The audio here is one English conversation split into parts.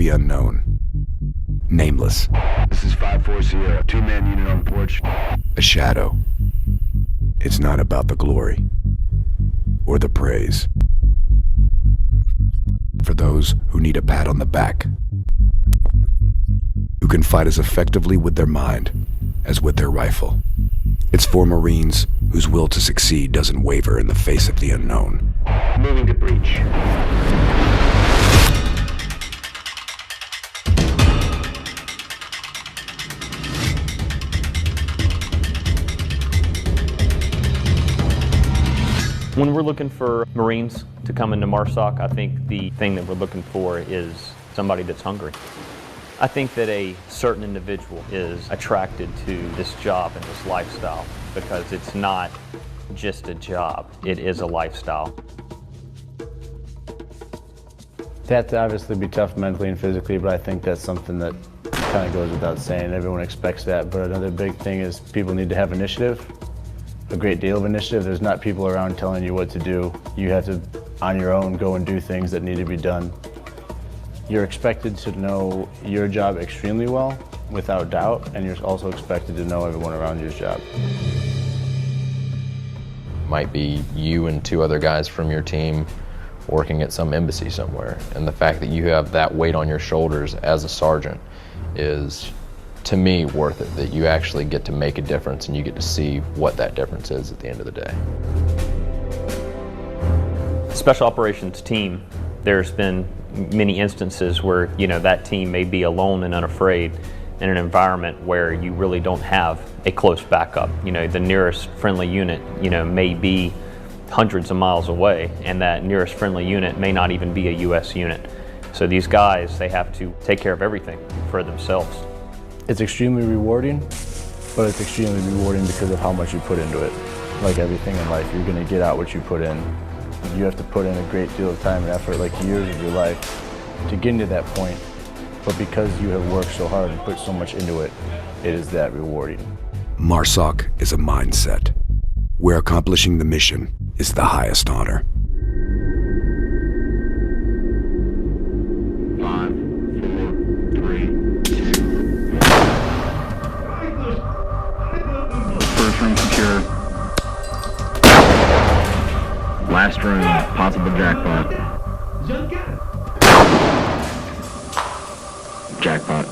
the unknown. Nameless. This is 5-4 Sierra, two-man unit on porch. A shadow. It's not about the glory or the praise. For those who need a pat on the back, who can fight as effectively with their mind as with their rifle. It's for Marines whose will to succeed doesn't waver in the face of the unknown. Moving to breach. When we're looking for Marines to come into MARSOC, I think the thing that we're looking for is somebody that's hungry. I think that a certain individual is attracted to this job and this lifestyle because it's not just a job, it is a lifestyle. That to obviously be tough mentally and physically, but I think that's something that kind of goes without saying. Everyone expects that, but another big thing is people need to have initiative, a great deal of initiative. There's not people around telling you what to do. You have to, on your own, go and do things that need to be done. You're expected to know your job extremely well, without doubt, and you're also expected to know everyone around your job. Might be you and two other guys from your team working at some embassy somewhere, and the fact that you have that weight on your shoulders as a sergeant is, to me, worth it, that you actually get to make a difference and you get to see what that difference is at the end of the day. Special operations team, there's been many instances where, that team may be alone and unafraid in an environment where you really don't have a close backup. The nearest friendly unit, may be hundreds of miles away, and that nearest friendly unit may not even be a U.S. unit. So these guys, they have to take care of everything for themselves. It's extremely rewarding, but it's extremely rewarding because of how much you put into it. Like everything in life, you're going to get out what you put in. You have to put in a great deal of time and effort, like years of your life, to get into that point. But because you have worked so hard and put so much into it, it is that rewarding. MARSOC is a mindset where accomplishing the mission is the highest honor. 5, 4, 3, 2. First room secure. Last room, possible jackpot. Jackpot.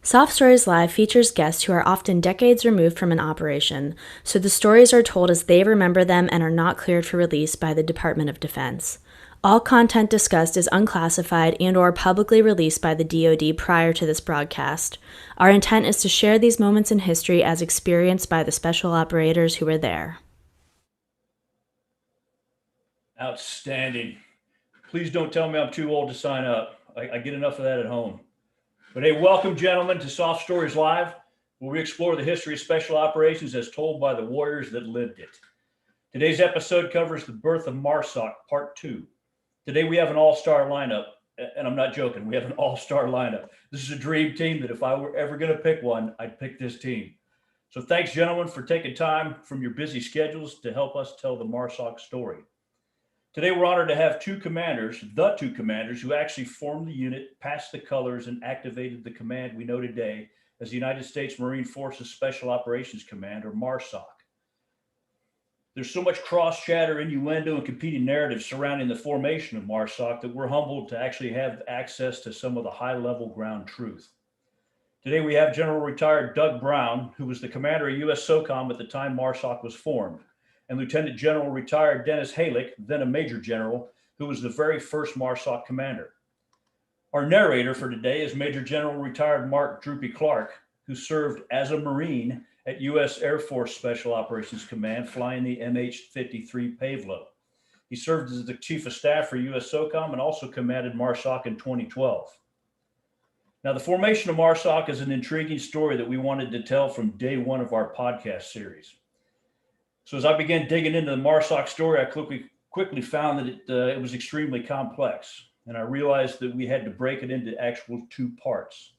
SOF Stories Live features guests who are often decades removed from an operation, so the stories are told as they remember them and are not cleared for release by the Department of Defense. All content discussed is unclassified and/or publicly released by the DoD prior to this broadcast. Our intent is to share these moments in history as experienced by the special operators who were there. Outstanding. Please don't tell me I'm too old to sign up. I get enough of that at home. But hey, welcome, gentlemen, to SOF Stories Live, where we explore the history of special operations as told by the warriors that lived it. Today's episode covers the birth of MARSOC, Part 2. Today we have an all-star lineup, and I'm not joking, we have an all-star lineup. This is a dream team that if I were ever going to pick one, I'd pick this team. So thanks, gentlemen, for taking time from your busy schedules to help us tell the MARSOC story. Today, we're honored to have the two commanders who actually formed the unit, passed the colors, and activated the command we know today as the United States Marine Forces Special Operations Command, or MARSOC. There's so much cross-chatter, innuendo, and competing narratives surrounding the formation of MARSOC that we're humbled to actually have access to some of the high-level ground truth. Today, we have General Retired Doug Brown, who was the commander of U.S. SOCOM at the time MARSOC was formed, and Lieutenant General Retired Dennis Halick, then a Major General, who was the very first MARSOC commander. Our narrator for today is Major General Retired Mark Droopy Clark, who served as a Marine at U.S. Air Force Special Operations Command, flying the MH-53 Pavlo. He served as the Chief of Staff for U.S. SOCOM and also commanded MARSOC in 2012. Now, the formation of MARSOC is an intriguing story that we wanted to tell from day one of our podcast series. So as I began digging into the MARSOC story, I quickly found that it was extremely complex. And I realized that we had to break it into actual two parts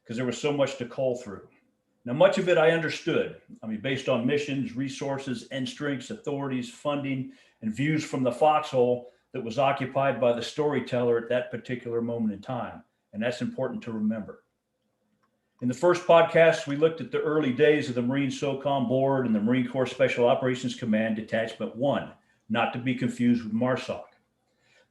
because there was so much to cull through. Now, much of it I understood. Based on missions, resources, end strengths, authorities, funding, and views from the foxhole, that was occupied by the storyteller at that particular moment in time. And that's important to remember. In the first podcast, we looked at the early days of the Marine SOCOM Board and the Marine Corps Special Operations Command Detachment 1, not to be confused with MARSOC.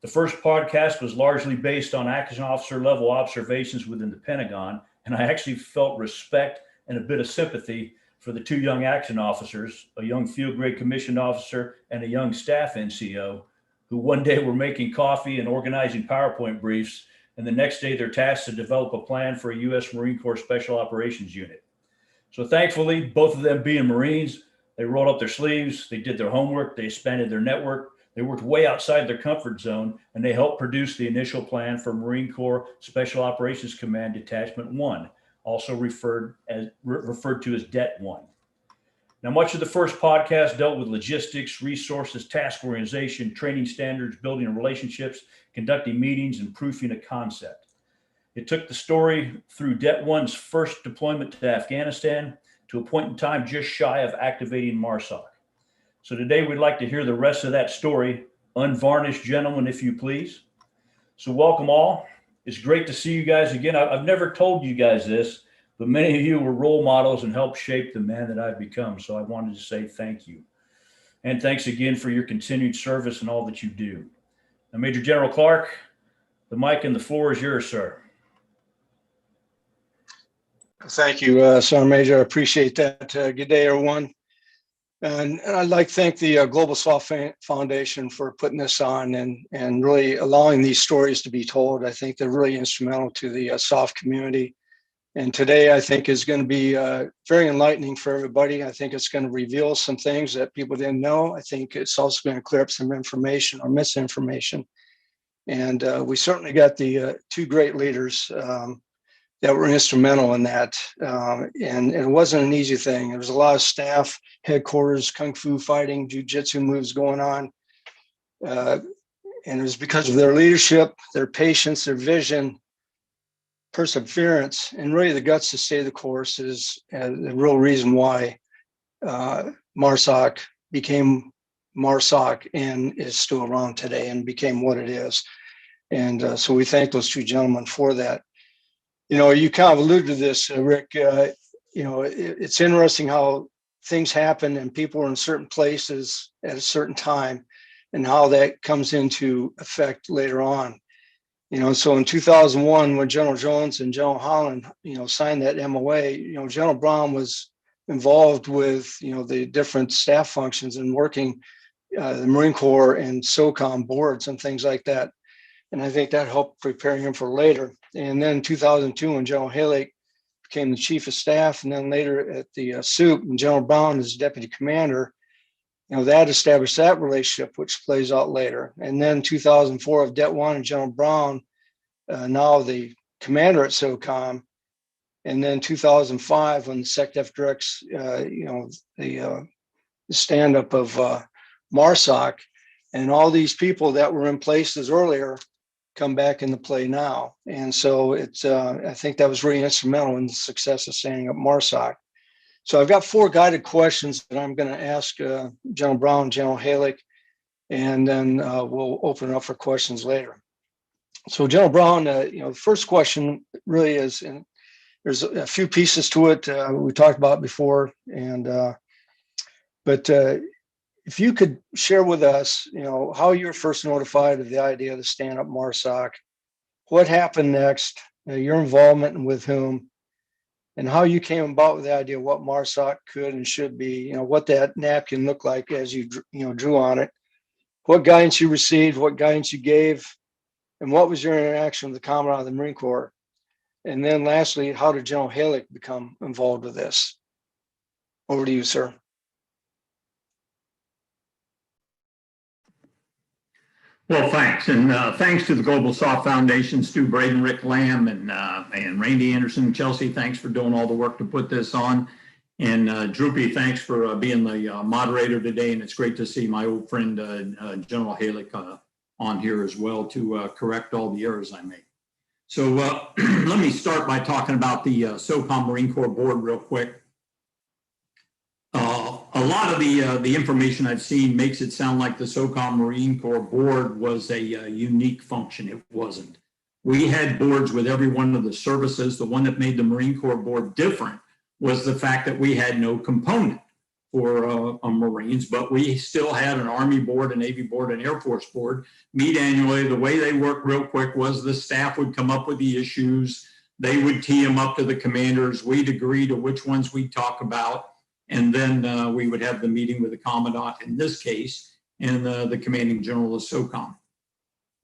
The first podcast was largely based on action officer level observations within the Pentagon, and I actually felt respect and a bit of sympathy for the two young action officers, a young field grade commissioned officer and a young staff NCO, who one day were making coffee and organizing PowerPoint briefs, and the next day they're tasked to develop a plan for a U.S. Marine Corps Special Operations Unit. So thankfully, both of them being Marines, they rolled up their sleeves, they did their homework, they expanded their network, they worked way outside their comfort zone, and they helped produce the initial plan for Marine Corps Special Operations Command Detachment 1, also referred to as Det 1. Now, much of the first podcast dealt with logistics, resources, task organization, training standards, building relationships, conducting meetings, and proofing a concept. It took the story through Det 1's first deployment to Afghanistan to a point in time just shy of activating MARSOC. So today we'd like to hear the rest of that story, unvarnished, gentlemen, if you please. So welcome all. It's great to see you guys again. I've never told you guys this, but many of you were role models and helped shape the man that I've become. So I wanted to say thank you. And thanks again for your continued service and all that you do. Now, Major General Clark, the mic and the floor is yours, sir. Thank you, Sergeant Major. I appreciate that. Good day, everyone. And I'd like to thank the Global SOF Foundation for putting this on and really allowing these stories to be told. I think they're really instrumental to the SOF community. And today, I think, is going to be very enlightening for everybody. I think it's going to reveal some things that people didn't know. I think it's also going to clear up some information or misinformation. And we certainly got the two great leaders that were instrumental in that. And it wasn't an easy thing. There was a lot of staff, headquarters, kung fu fighting, jiu-jitsu moves going on. And it was because of their leadership, their patience, their vision, perseverance, and really the guts to stay the course is the real reason why MARSOC became MARSOC and is still around today and became what it is. And so we thank those two gentlemen for that. You know, you kind of alluded to this, Rick. You know, it's interesting how things happen and people are in certain places at a certain time and how that comes into effect later on. You know, so in 2001, when General Jones and General Holland, you know, signed that MOA, you know, General Brown was involved with, you know, the different staff functions and working the Marine Corps and SOCOM boards and things like that. And I think that helped prepare him for later. And then 2002, when General Halleck became the chief of staff, and then later at the SOUP, and General Brown as deputy commander, you know, that established that relationship, which plays out later. And then 2004 of Det 1 and General Brown, now the commander at SOCOM. And then 2005, when the SecDef directs, you know, the stand-up of MARSOC, and all these people that were in places earlier come back into play now. And so it's, I think that was really instrumental in the success of standing up MARSOC. So I've got 4 guided questions that I'm going to ask General Brown, General Halleck, and then we'll open it up for questions later. So General Brown, you know, the first question really is, and there's a few pieces to it we talked about before, and but if you could share with us, you know, how you were first notified of the idea to stand up MARSOC, what happened next, your involvement with whom, and how you came about with the idea of what MARSOC could and should be, you know, what that napkin looked like as you drew on it, what guidance you received, what guidance you gave, and what was your interaction with the Commandant of the Marine Corps. And then lastly, how did General Halleck become involved with this? Over to you, sir. Well, thanks. And thanks to the Global SOF Foundation, Stu Braden, Rick Lamb, and Randy Anderson. Chelsea, thanks for doing all the work to put this on. And Droopy, thanks for being the moderator today. And it's great to see my old friend, General Halleck, on here as well to correct all the errors I made. So let me start by talking about the SOCOM Marine Corps Board real quick. A lot of the information I've seen makes it sound like the SOCOM Marine Corps board was a unique function. It wasn't. We had boards with every one of the services. The one that made the Marine Corps board different was the fact that we had no component for Marines, but we still had an Army board, a Navy board, an Air Force board meet annually. The way they worked real quick was the staff would come up with the issues. They would tee them up to the commanders. We'd agree to which ones we'd talk about. And then we would have the meeting with the commandant in this case and the commanding general of SOCOM.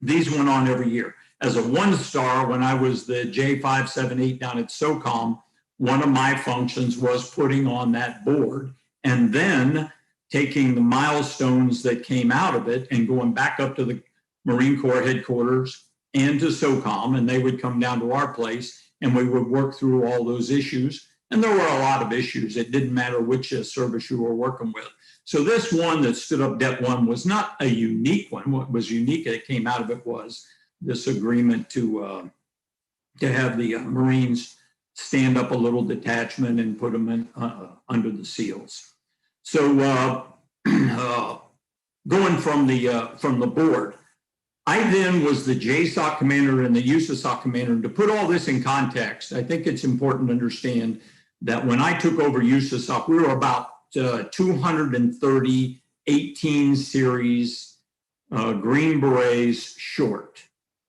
These went on every year. As a one-star, when I was the J578 down at SOCOM, one of my functions was putting on that board and then taking the milestones that came out of it and going back up to the Marine Corps headquarters and to SOCOM, and they would come down to our place and we would work through all those issues. And there were a lot of issues. It didn't matter which service you were working with. So this one that stood up Det 1 was not a unique one. What was unique that came out of it was this agreement to have the Marines stand up a little detachment and put them in, under the SEALs. So going from the board, I then was the JSOC commander and the USASOC commander. And to put all this in context, I think it's important to understand that when I took over USASOC, we were about 230 18 series Green Berets short.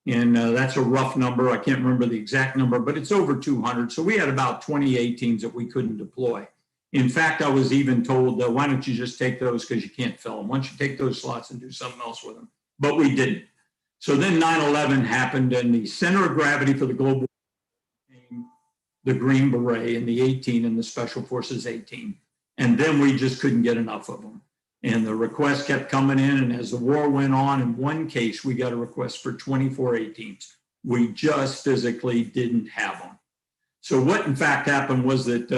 And that's a rough number. I can't remember the exact number, but it's over 200. So we had about 20 18s that we couldn't deploy. In fact, I was even told, why don't you just take those because you can't fill them. Why don't you take those slots and do something else with them? But we didn't. So then 9/11 happened and the center of gravity for the global became the Green Beret and the 18 and the Special Forces 18. And then we just couldn't get enough of them. And the requests kept coming in. And as the war went on, in one case, we got a request for 24 18s. We just physically didn't have them. So what in fact happened was that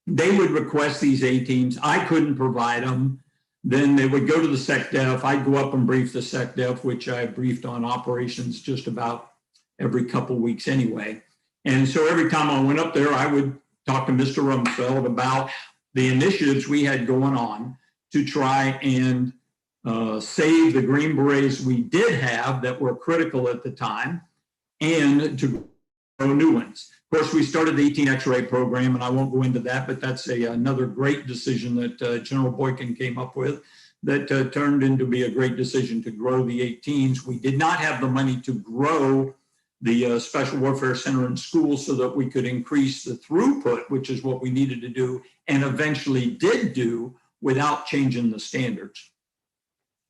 they would request these 18s. I couldn't provide them. Then they would go to the SecDef. I'd go up and brief the SecDef, which I briefed on operations just about every couple of weeks anyway. And so every time I went up there, I would talk to Mr. Rumsfeld about the initiatives we had going on to try and save the Green Berets we did have that were critical at the time and to grow new ones. Of course, we started the 18 X-ray program, and I won't go into that, but that's another great decision that General Boykin came up with that turned into be a great decision to grow the 18s. We did not have the money to grow the Special Warfare Center and schools so that we could increase the throughput, which is what we needed to do, and eventually did do without changing the standards.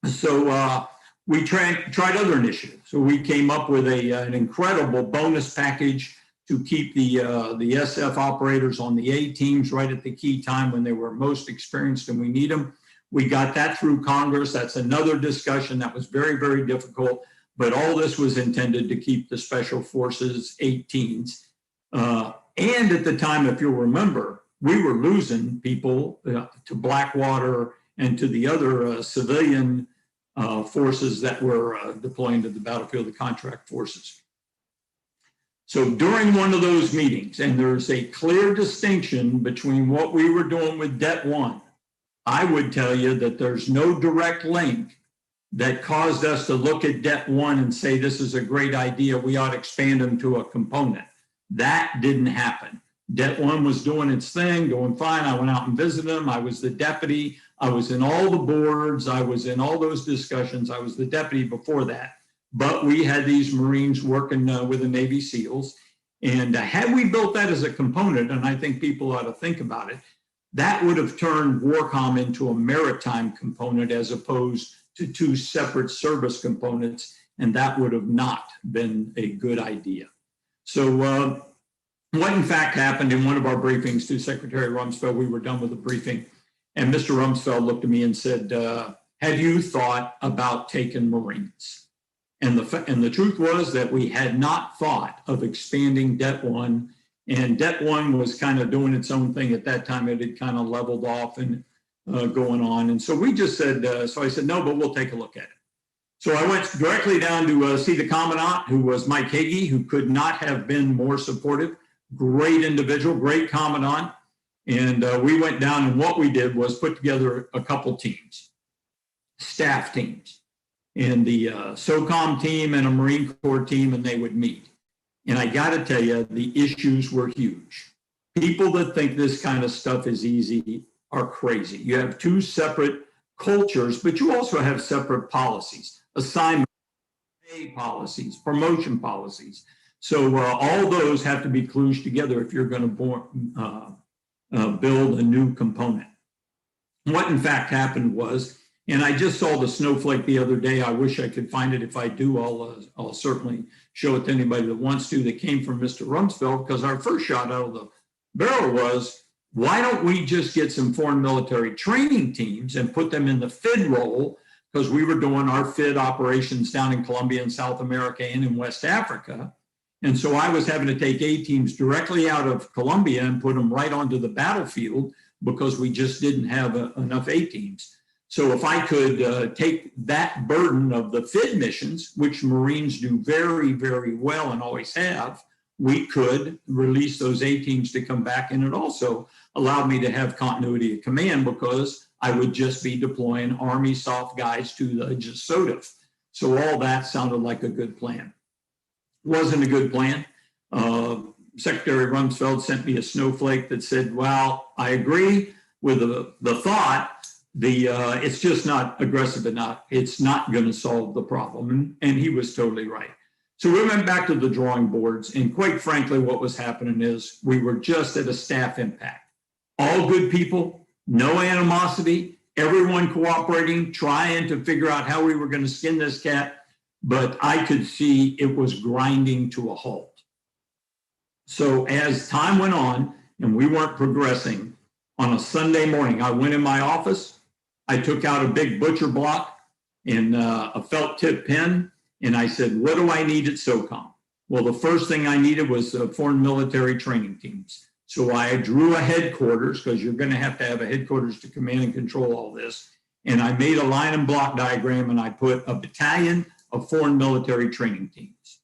So we tried other initiatives. So we came up with an incredible bonus package to keep the SF operators on the A teams right at the key time when they were most experienced and we need them. We got that through Congress. That's another discussion that was very, very difficult, but all this was intended to keep the Special Forces 18s. And at the time, if you'll remember, we were losing people to Blackwater and to the other civilian forces that were deploying to the battlefield, the contract forces. So during one of those meetings, and there's a clear distinction between what we were doing with Det 1, I would tell you that there's no direct link that caused us to look at Det 1 and say, this is a great idea, we ought to expand them to a component. That didn't happen. Det 1 was doing its thing, going fine. I went out and visited them. I was the deputy. I was in all the boards. I was in all those discussions. I was the deputy before that. But we had these Marines working with the Navy SEALs. And had we built that as a component, and I think people ought to think about it, that would have turned WARCOM into a maritime component as opposed to two separate service components. And that would have not been a good idea. So what in fact happened in one of our briefings to Secretary Rumsfeld, we were done with the briefing, and Mr. Rumsfeld looked at me and said, have you thought about taking Marines? And the truth was that we had not thought of expanding Det 1, and Det 1 was kind of doing its own thing at that time. It had kind of leveled off and going on. And so we just said, so I said, no, but we'll take a look at it. So I went directly down to see the Commandant, who was Mike Hagee, who could not have been more supportive. Great individual, great Commandant. And we went down, and what we did was put together a couple teams, staff teams, and the SOCOM team and a Marine Corps team, and they would meet. And I got to tell you, the issues were huge. People that think this kind of stuff is easy are crazy. You have two separate cultures, but you also have separate policies, assignment pay policies, promotion policies. So all those have to be kludged together if you're going to build a new component. What in fact happened was, and I just saw the snowflake the other day. I wish I could find it. If I do, I'll certainly show it to anybody that wants to. That came from Mr. Rumsfeld, because our first shot out of the barrel was, why don't we just get some foreign military training teams and put them in the FID role? Because we were doing our FID operations down in Colombia and South America and in West Africa. And so I was having to take A teams directly out of Colombia and put them right onto the battlefield because we just didn't have enough A teams. So if I could take that burden of the FID missions, which Marines do very, very well and always have, we could release those A teams to come back. And it also allowed me to have continuity of command because I would just be deploying Army SOF guys to the SOF. So all that sounded like a good plan. Wasn't a good plan. Secretary Rumsfeld sent me a snowflake that said, well, I agree with the thought, it's just not aggressive enough. It's not going to solve the problem. And he was totally right. So we went back to the drawing boards, and quite frankly, what was happening is we were just at a staff impact. All good people, no animosity, everyone cooperating, trying to figure out how we were going to skin this cat, but I could see it was grinding to a halt. So as time went on and we weren't progressing, on a Sunday morning, I went in my office, I took out a big butcher block and a felt tip pen, and I said, what do I need at SOCOM? Well, the first thing I needed was foreign military training teams. So I drew a headquarters, because you're going to have a headquarters to command and control all this. And I made a line and block diagram, and I put a battalion of foreign military training teams.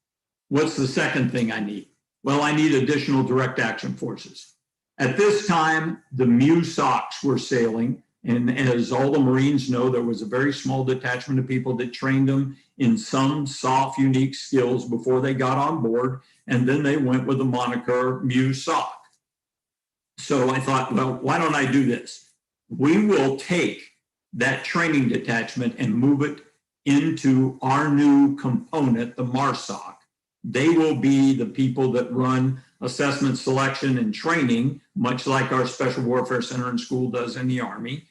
What's the second thing I need? Well, I need additional direct action forces. At this time, the MARSOCs were sailing. And as all the Marines know, there was a very small detachment of people that trained them in some SOF unique skills before they got on board. And then they went with the moniker MARSOC. So I thought, well, why don't I do this? We will take that training detachment and move it into our new component, the MARSOC. They will be the people that run assessment, selection, and training, much like our Special Warfare Center and School does in the Army.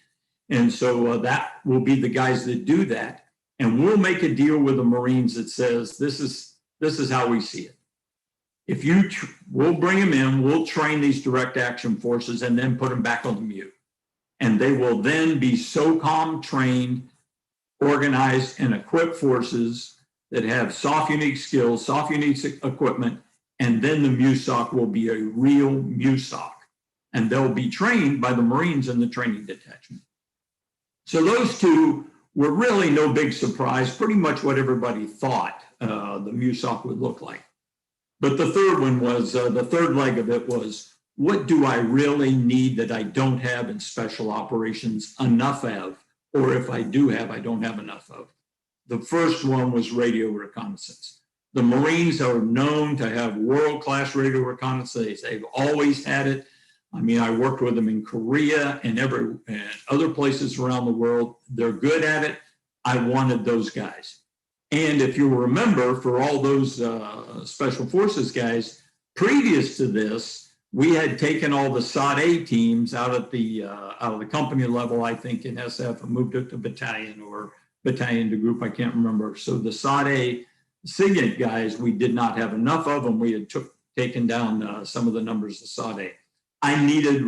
And so that will be the guys that do that. And we'll make a deal with the Marines that says, this is how we see it. If we'll bring them in, we'll train these direct action forces and then put them back on the MU. And they will then be SOCOM trained, organized, and equipped forces that have SOF unique skills, SOF unique equipment, and then the MARSOC will be a real MARSOC. And they'll be trained by the Marines in the training detachment. So those two were really no big surprise, pretty much what everybody thought the MARSOC would look like. But the third one was, the third leg of it was, what do I really need that I don't have in special operations enough of, or if I do have, I don't have enough of? The first one was radio reconnaissance. The Marines are known to have world-class radio reconnaissance. They've always had it. I mean, I worked with them in Korea and other places around the world. They're good at it. I wanted those guys. And if you remember, for all those Special Forces guys, previous to this, we had taken all the SOD-A teams out of the company level, I think, in SF, and moved it to battalion or battalion to group, I can't remember. So the SOD-A SIGINT guys, we did not have enough of them. We had taken down some of the numbers of SOD-A. I needed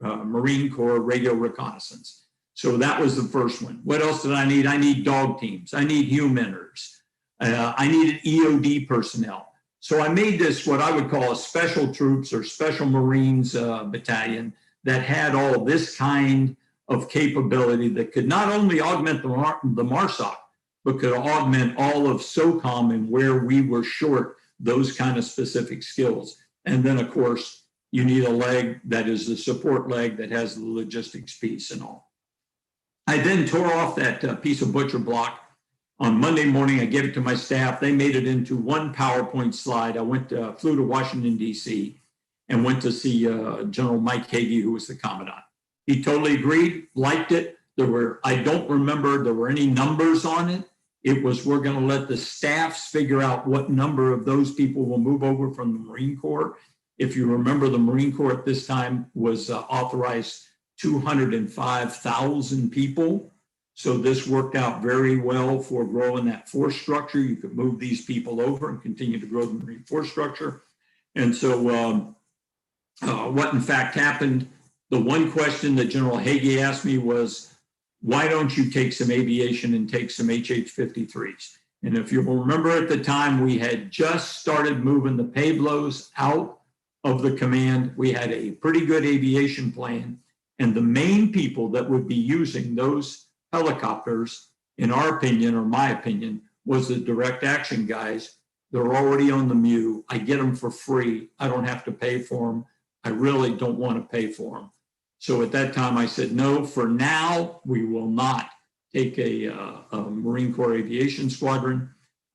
Marine Corps radio reconnaissance. So that was the first one. What else did I need? I need dog teams. I need humaners. I needed EOD personnel. So I made this what I would call a special troops or special Marines battalion that had all this kind of capability that could not only augment the MARSOC, but could augment all of SOCOM and where we were short those kind of specific skills. And then, of course, you need a leg that is the support leg that has the logistics piece and all. I then tore off that piece of butcher block. On Monday morning, I gave it to my staff. They made it into one PowerPoint slide. I flew to Washington, D.C., and went to see General Mike Hagee, who was the commandant. He totally agreed, liked it. I don't remember there were any numbers on it. It was, we're going to let the staffs figure out what number of those people will move over from the Marine Corps. If you remember, the Marine Corps at this time was authorized 205,000 people. So this worked out very well for growing that force structure. You could move these people over and continue to grow the Marine force structure. And so what in fact happened, the one question that General Hagee asked me was, why don't you take some aviation and take some HH-53s? And if you remember at the time, we had just started moving the Pueblos out of the command. We had a pretty good aviation plan. And the main people that would be using those helicopters, in our opinion, or my opinion, was the direct action guys. They're already on the MEU. I get them for free. I don't have to pay for them. I really don't want to pay for them. So at that time I said, no, for now, we will not take a Marine Corps aviation squadron.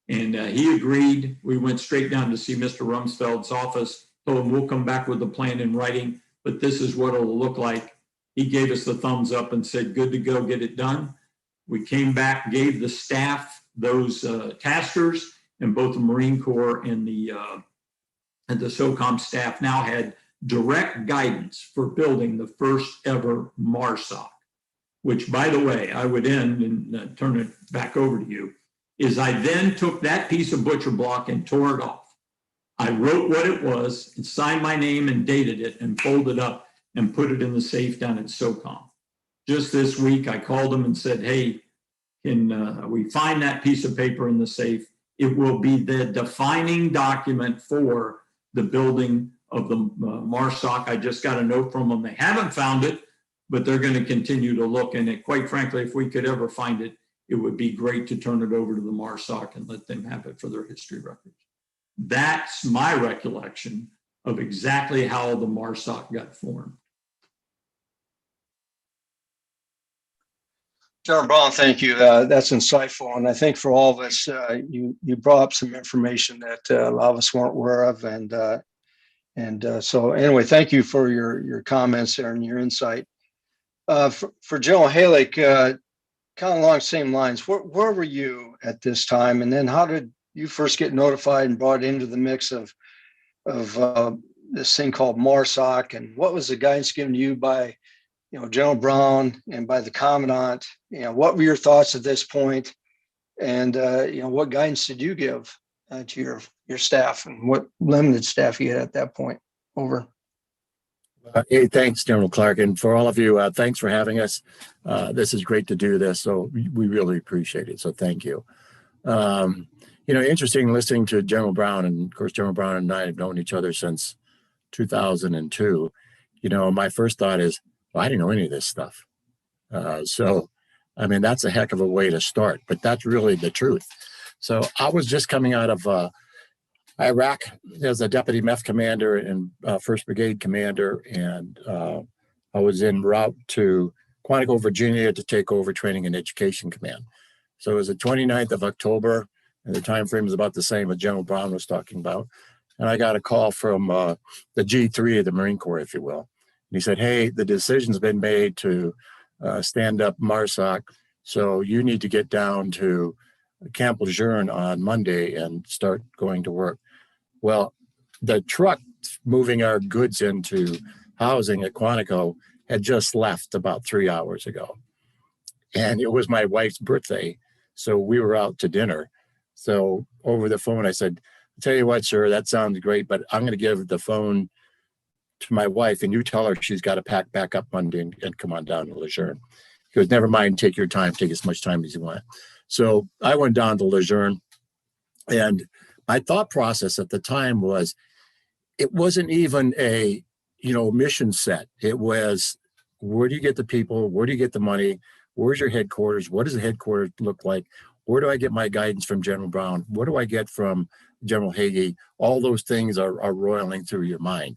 And he agreed. We went straight down to see Mr. Rumsfeld's office, told him we'll come back with the plan in writing, but this is what it'll look like. He gave us the thumbs up and said, good to go, get it done. We came back, gave the staff those taskers, and both the Marine Corps and the SOCOM staff now had direct guidance for building the first ever MARSOC, which, by the way, I would end and turn it back over to you, is I then took that piece of butcher block and tore it off. I wrote what it was and signed my name and dated it and folded up and put it in the safe down at SOCOM. Just this week, I called them and said, hey, can we find that piece of paper in the safe? It will be the defining document for the building of the MARSOC. I just got a note from them. They haven't found it, but they're going to continue to look. And quite frankly, if we could ever find it, it would be great to turn it over to the MARSOC and let them have it for their history records. That's my recollection of exactly how the MARSOC got formed. General Brown, thank you. That's insightful. And I think for all of us, you brought up some information that a lot of us weren't aware of. And so anyway, thank you for your comments there and your insight. For General Halick, kind of along the same lines, where were you at this time? And then how did you first get notified and brought into the mix of this thing called MARSOC? And what was the guidance given to you by General Brown and by the Commandant? What were your thoughts at this point? And what guidance did you give to your staff, and what limited staff you had at that point? Over. Hey, thanks, General Clark. And for all of you, thanks for having us. This is great to do this. So we really appreciate it. So thank you. Interesting listening to General Brown. And of course, General Brown and I have known each other since 2002. My first thought is, well, I didn't know any of this stuff. That's a heck of a way to start, but that's really the truth. So I was just coming out of Iraq as a deputy MEF commander and 1st Brigade commander, and I was en route to Quantico, Virginia to take over Training and Education Command. So it was the 29th of October, and the time frame is about the same as General Brown was talking about. And I got a call from the G3 of the Marine Corps, if you will. And he said, hey, the decision's been made to stand up MARSOC, so you need to get down to Camp Lejeune on Monday and start going to work. Well, the truck moving our goods into housing at Quantico had just left about 3 hours ago. And it was my wife's birthday, so we were out to dinner. So over the phone, I said, I'll tell you what, sir, that sounds great, but I'm going to give the phone to my wife, and you tell her she's got to pack back up Monday and come on down to Lejeune. He goes, never mind, take your time, take as much time as you want. So I went down to Lejeune, and my thought process at the time was, it wasn't even a, mission set. It was, where do you get the people? Where do you get the money? Where's your headquarters? What does the headquarters look like? Where do I get my guidance from General Brown? What do I get from General Hagee? All those things are roiling through your mind.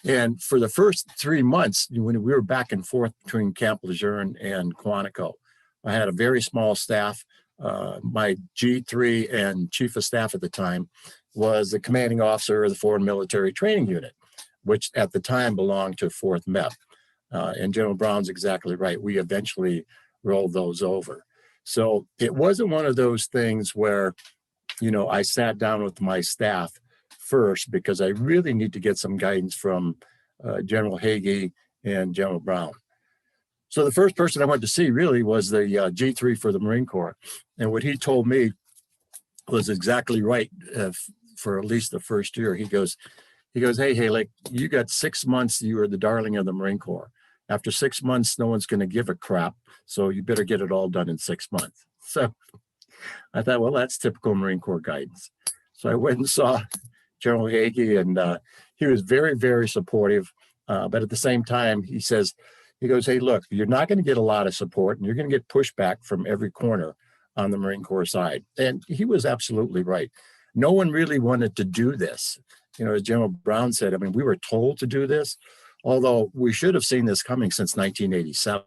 And for the first 3 months, when we were back and forth between Camp Lejeune and Quantico, I had a very small staff. My G3 and chief of staff at the time was the commanding officer of the Foreign Military Training Unit, which at the time belonged to 4th MEP. And General Brown's exactly right. We eventually rolled those over. So it wasn't one of those things where, I sat down with my staff first because I really need to get some guidance from General Hagee and General Brown. So the first person I went to see really was the G3 for the Marine Corps. And what he told me was exactly right for at least the first year. He goes, hey, Haley, you got 6 months. You were the darling of the Marine Corps. After 6 months, no one's going to give a crap. So you better get it all done in 6 months. So I thought, well, that's typical Marine Corps guidance. So I went and saw General Hagee, and he was very, very supportive. But at the same time, he goes, hey, look, you're not going to get a lot of support, and you're going to get pushback from every corner on the Marine Corps side. And he was absolutely right. No one really wanted to do this. As General Brown said, we were told to do this, although we should have seen this coming since 1987,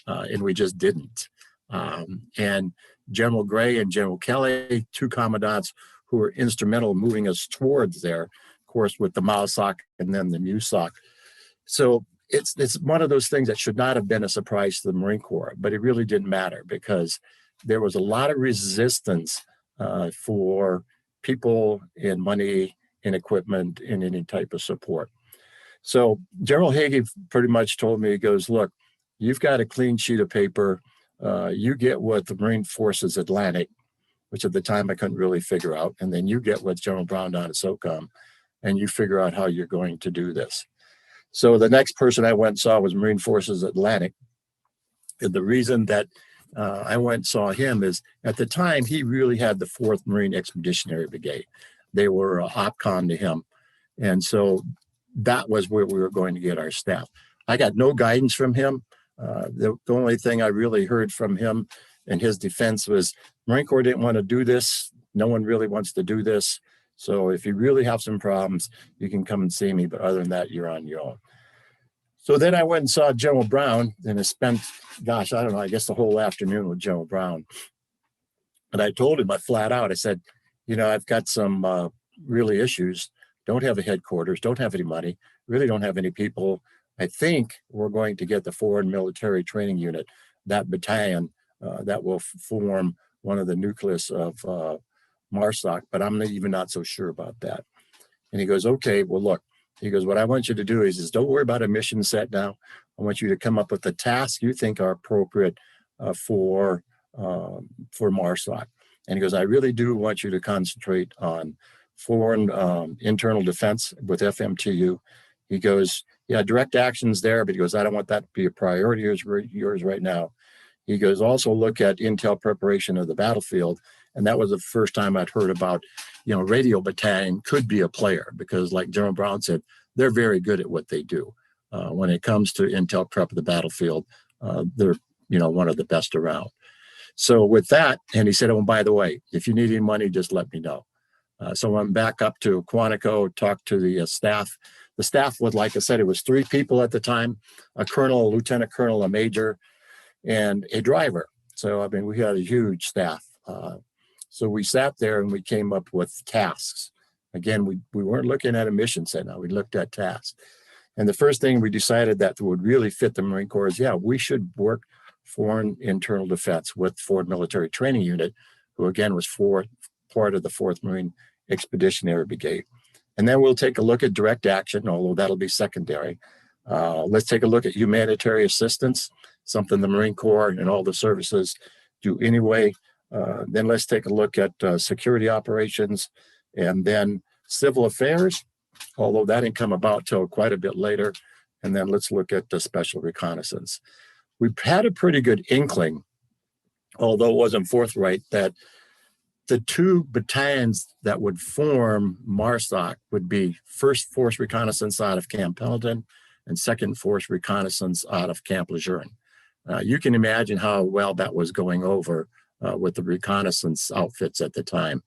and we just didn't. And General Gray and General Kelly, 2 commandants who were instrumental in moving us towards there, of course, with the MARSOC and then the MUSOC. So it's one of those things that should not have been a surprise to the Marine Corps, but it really didn't matter because there was a lot of resistance for people and money and equipment and any type of support. So General Hagee pretty much told me, he goes, look, you've got a clean sheet of paper. You get what the Marine Forces Atlantic, which at the time I couldn't really figure out, and then you get what General Brown down at SOCOM, and you figure out how you're going to do this. So the next person I went and saw was Marine Forces Atlantic. And the reason that I went and saw him is at the time, he really had the 4th Marine Expeditionary Brigade. They were OPCON to him. And so that was where we were going to get our staff. I got no guidance from him. The only thing I really heard from him and his defense was Marine Corps didn't want to do this. No one really wants to do this. So if you really have some problems, you can come and see me. But other than that, you're on your own. So then I went and saw General Brown, and I spent, I guess the whole afternoon with General Brown. And I told him, flat out, I said, I've got some really issues. Don't have a headquarters, don't have any money, really don't have any people. I think we're going to get the Foreign Military Training Unit, that battalion that will form one of the nucleus of MARSOC, but I'm even not so sure about that. And he goes, okay, well, look, he goes, what I want you to do is don't worry about a mission set now. I want you to come up with the tasks you think are appropriate for MARSOC. And he goes, I really do want you to concentrate on foreign internal defense with FMTU. He goes, yeah, direct action's there, but he goes, I don't want that to be a priority of yours right now. He goes, also look at intel preparation of the battlefield. And that was the first time I'd heard about, radio battalion could be a player because like General Brown said, they're very good at what they do. When it comes to intel prep of the battlefield, they're, one of the best around. So with that, and he said, oh, and by the way, if you need any money, just let me know. So I went back up to Quantico, talked to the staff. The staff was, like I said, it was 3 people at the time, a colonel, a lieutenant colonel, a major, and a driver. So, we had a huge staff. So we sat there and we came up with tasks. Again, we weren't looking at a mission set now, we looked at tasks. And the first thing we decided that would really fit the Marine Corps is, we should work foreign internal defense with Foreign Military Training Unit, who again was part of the 4th Marine Expeditionary Brigade. And then we'll take a look at direct action, although that'll be secondary. Let's take a look at humanitarian assistance, something the Marine Corps and all the services do anyway. Then let's take a look at security operations, and then civil affairs, although that didn't come about till quite a bit later. And then let's look at the special reconnaissance. We've had a pretty good inkling, although it wasn't forthright, that the 2 battalions that would form MARSOC would be 1st Force Reconnaissance out of Camp Pendleton and 2nd Force Reconnaissance out of Camp Lejeune. You can imagine how well that was going over with the reconnaissance outfits at the time.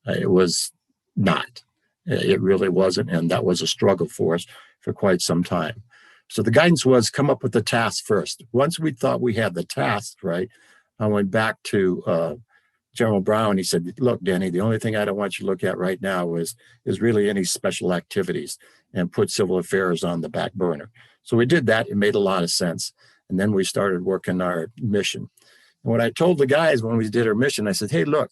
It was not. It really wasn't, and that was a struggle for us for quite some time. So the guidance was come up with the task first. Once we thought we had the task right, I went back to General Brown. He said, look, Denny, the only thing I don't want you to look at right now is really any special activities, and put civil affairs on the back burner. So we did that. It made a lot of sense. And then we started working our mission. And what I told the guys when we did our mission, I said, hey, look,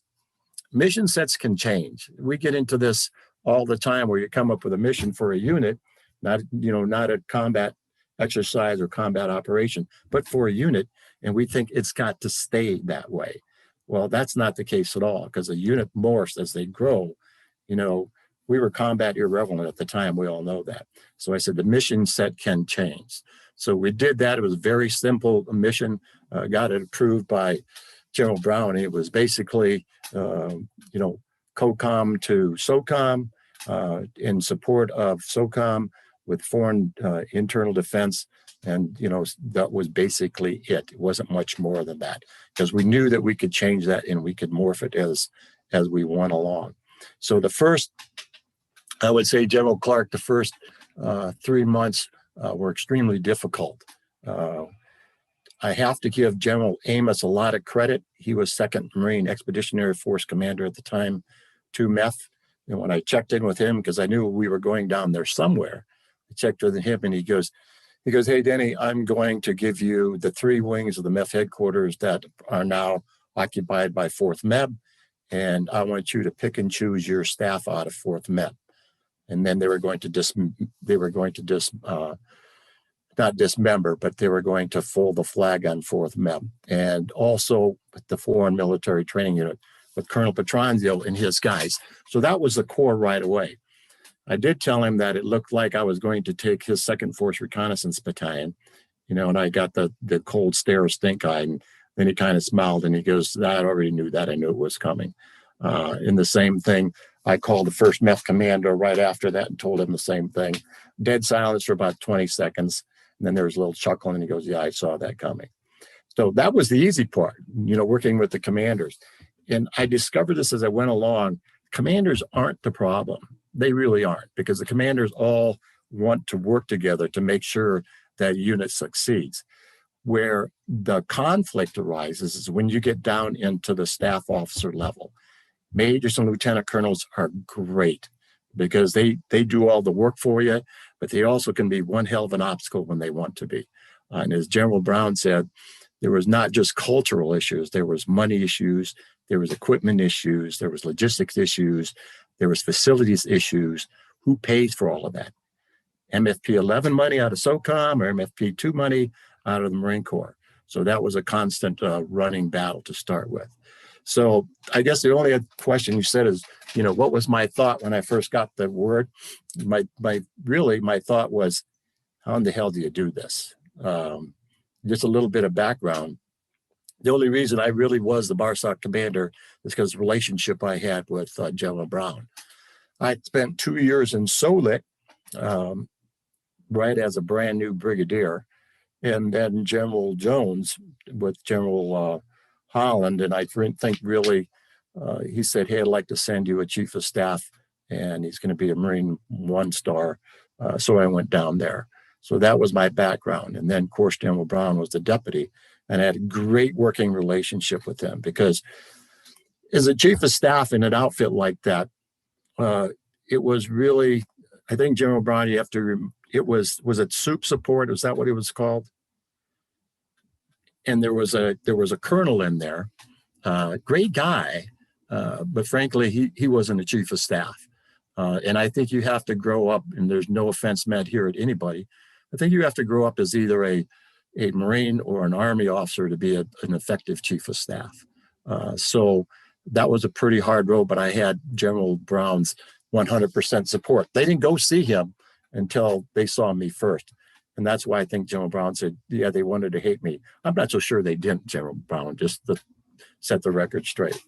mission sets can change. We get into this all the time where you come up with a mission for a unit, not a combat exercise or combat operation, but for a unit, and we think it's got to stay that way. Well, that's not the case at all, because a unit morphs as they grow. We were combat irrelevant at the time. We all know that. So I said the mission set can change. So we did that. It was a very simple mission. Got it approved by General Brown. It was basically, COCOM to SOCOM, in support of SOCOM with foreign internal defense. And, that was basically it. It wasn't much more than that, because we knew that we could change that and we could morph it as we went along. So I would say, General Clark, the first 3 months were extremely difficult. I have to give General Amos a lot of credit. He was 2nd Marine Expeditionary Force Commander at the time, 2 MEF. And when I checked in with him, because I knew we were going down there somewhere, I checked with him and he goes, hey, Denny, I'm going to give you the 3 wings of the MEF headquarters that are now occupied by 4th MEB. And I want you to pick and choose your staff out of 4th MEB. And then they were going to not dismember, but they were going to fold the flag on 4th MEB. And also with the Foreign Military Training Unit with Colonel Petronzio and his guys. So that was the core right away. I did tell him that it looked like I was going to take his 2nd Force Reconnaissance Battalion, and I got the cold stare of stink eye. And then he kind of smiled and he goes, I already knew that. I knew it was coming. And the same thing, I called the 1st MEF commander right after that and told him the same thing. Dead silence for about 20 seconds. And then there was a little chuckle and he goes, yeah, I saw that coming. So that was the easy part, working with the commanders. And I discovered this as I went along. Commanders aren't the problem. They really aren't, because the commanders all want to work together to make sure that a unit succeeds. Where the conflict arises is when you get down into the staff officer level. Majors and lieutenant colonels are great because they do all the work for you, but they also can be one hell of an obstacle when they want to be. And as General Brown said, there was not just cultural issues, there was money issues, there was equipment issues, there was logistics issues, there was facilities issues. Who pays for all of that? MFP 11 money out of SOCOM or MFP 2 money out of the Marine Corps. So that was a constant running battle to start with. So I guess the only question you said is, what was my thought when I first got the word? My thought was, how in the hell do you do this? Just a little bit of background. The only reason I really was the MARSOC commander is because of the relationship I had with General Brown. I spent 2 years in SOLIC, right as a brand new brigadier, and then General Jones with General Holland. And I think really, he said, hey, I'd like to send you a chief of staff, and he's going to be a Marine 1-star. So I went down there. So that was my background. And then, of course, General Brown was the deputy, and I had a great working relationship with him because as a chief of staff in an outfit like that, it was really, I think General Brown, was it soup support? Was that what it was called? And there was a colonel in there, great guy, but frankly, he wasn't a chief of staff. And I think you have to grow up, and there's no offense meant here at anybody. I think you have to grow up as either a Marine or an Army officer to be an effective chief of staff. So that was a pretty hard road, but I had General Brown's 100% support. They didn't go see him until they saw me first. And that's why I think General Brown said, yeah, they wanted to hate me. I'm not so sure they didn't, General Brown, just to set the record straight.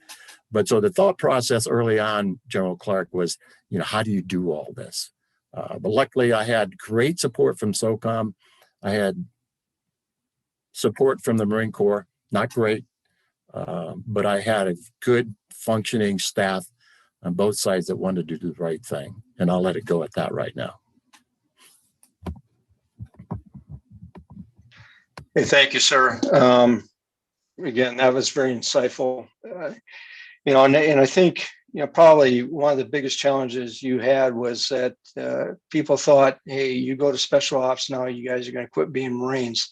But so the thought process early on, General Clark, was, how do you do all this? But luckily, I had great support from SOCOM. I had support from the Marine Corps, not great, but I had a good functioning staff on both sides that wanted to do the right thing. And I'll let it go at that right now. Hey, thank you, sir. Again, that was very insightful. And I think, probably one of the biggest challenges you had was that people thought, hey, you go to special ops now, you guys are going to quit being Marines.